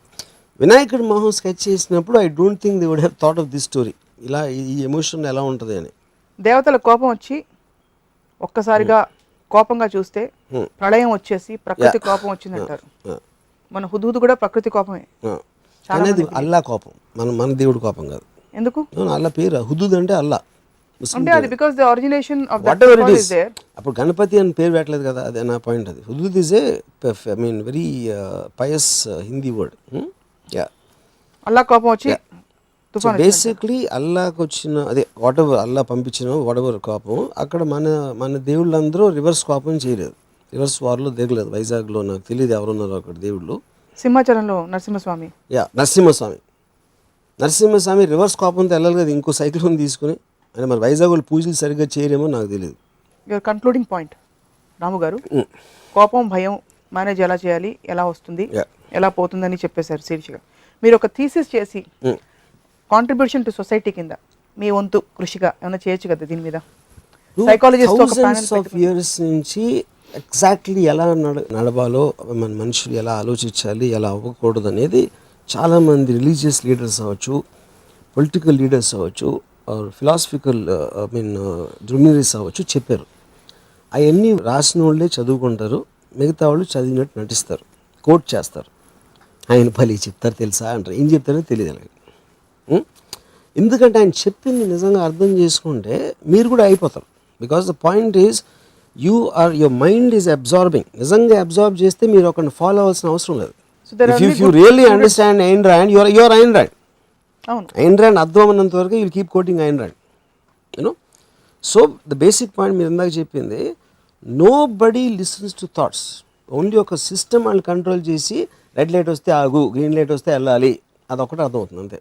వినాయకుడి మొహం స్కెచ్ చేసినప్పుడు I don't think they would have thought of this story. ఇలా ఈ ఎమోషన్ ఎలా ఉంటుంది అని. దేవతల కోపం వచ్చి ఒక్కసారిగా కోపంగా చూస్తే ప్రళయం వచ్చేసి ప్రకృతి కోపం వచ్చిందంటారు. మన హుదూద్ కూడా ప్రకృతి కోపమే. అనేది అల్లా కోపం, మన దేవుడి కోపం కాదు. ఎందుకు? అల్లా పేరు హుదూద్ అంటే అల్లా. అంటే అది because the origination of that is there. అప్పుడు గణపతి అని పేరు పెట్టలేదు కదా, అదే నా పాయింట్. అది Hudhud is a I mean very pious Hindi word. అల్లా కోపం వచ్చి బేసిక్లీ అల్లాకి వచ్చిన అదే వాటెవర్ అల్లా పంపించిన వాటెవర్ కోపం అక్కడ మన దేవుళ్ళందరూ రివర్స్ కోపం చేయలేదు, రివర్స్ వార్లో దిగలేదు. వైజాగ్లో నాకు తెలియదు ఎవరున్నారు అక్కడ దేవుళ్ళు. సింహాచలంలో నరసింహస్వామి. నరసింహస్వామి రివర్స్ కోపంతో వెళ్ళాలి కదా ఇంకో సైక్లోన్ తీసుకుని. అంటే మన వైజాగ్ వాళ్ళు పూజలు సరిగ్గా చేయరేమో నాకు తెలియదు. యువర్ కన్క్లూడింగ్ పాయింట్ రాము గారు, కోపం భయం మేనేజ్ ఎలా చేయాలి, ఎలా వస్తుంది, ఎలా పోతుందని చెప్పేశారు శీర్షిగా. మీరు ఒక థీసిస్ చేసి కాంట్రిబ్యూషన్ టు సొసైటీ కింద మీ వంతు కృషిగా ఏమైనా చేయొచ్చు కదా దీని మీద? సైకాలజిస్ట్ ఇయర్స్ నుంచి ఎగ్జాక్ట్లీ ఎలా నడవాలో, మన మనుషులు ఎలా ఆలోచించాలి, ఎలా అవ్వకూడదు అనేది చాలామంది రిలీజియస్ లీడర్స్ అవ్వచ్చు, పొలిటికల్ లీడర్స్ అవ్వచ్చు, ఫిలాసఫికల్ డ్యూనరీస్ అవ్వచ్చు చెప్పారు. అవన్నీ రాసిన వాళ్ళే చదువుకుంటారు, మిగతా వాళ్ళు చదివినట్టు నటిస్తారు, కోట్ చేస్తారు. ఆయన పలి చెప్తారు తెలుసా అంటారు, ఏం చెప్తారో తెలియదు అలాగే. ఎందుకంటే ఆయన చెప్పింది నిజంగా అర్థం చేసుకుంటే మీరు కూడా అయిపోతారు. Because the point is your mind is absorbing. నిజంగా అబ్జార్బ్ చేస్తే మీరు ఒకరిని ఫాలో అవ్వాల్సిన అవసరం లేదు. If you really understand Ayn Rand, your Ayn Rand. Ayn Rand అర్థం అన్నంత వరకు you keep quoting Ayn Rand, you know. So the basic point మీరు ఇందాక చెప్పింది, nobody listens to thoughts. Only ఒక సిస్టమ్ వాళ్ళు కంట్రోల్ చేసి రెడ్ లైట్ వస్తే ఆగు, గ్రీన్ లైట్ వస్తే వెళ్ళాలి, అదొకటి అర్థమవుతుంది అంతే.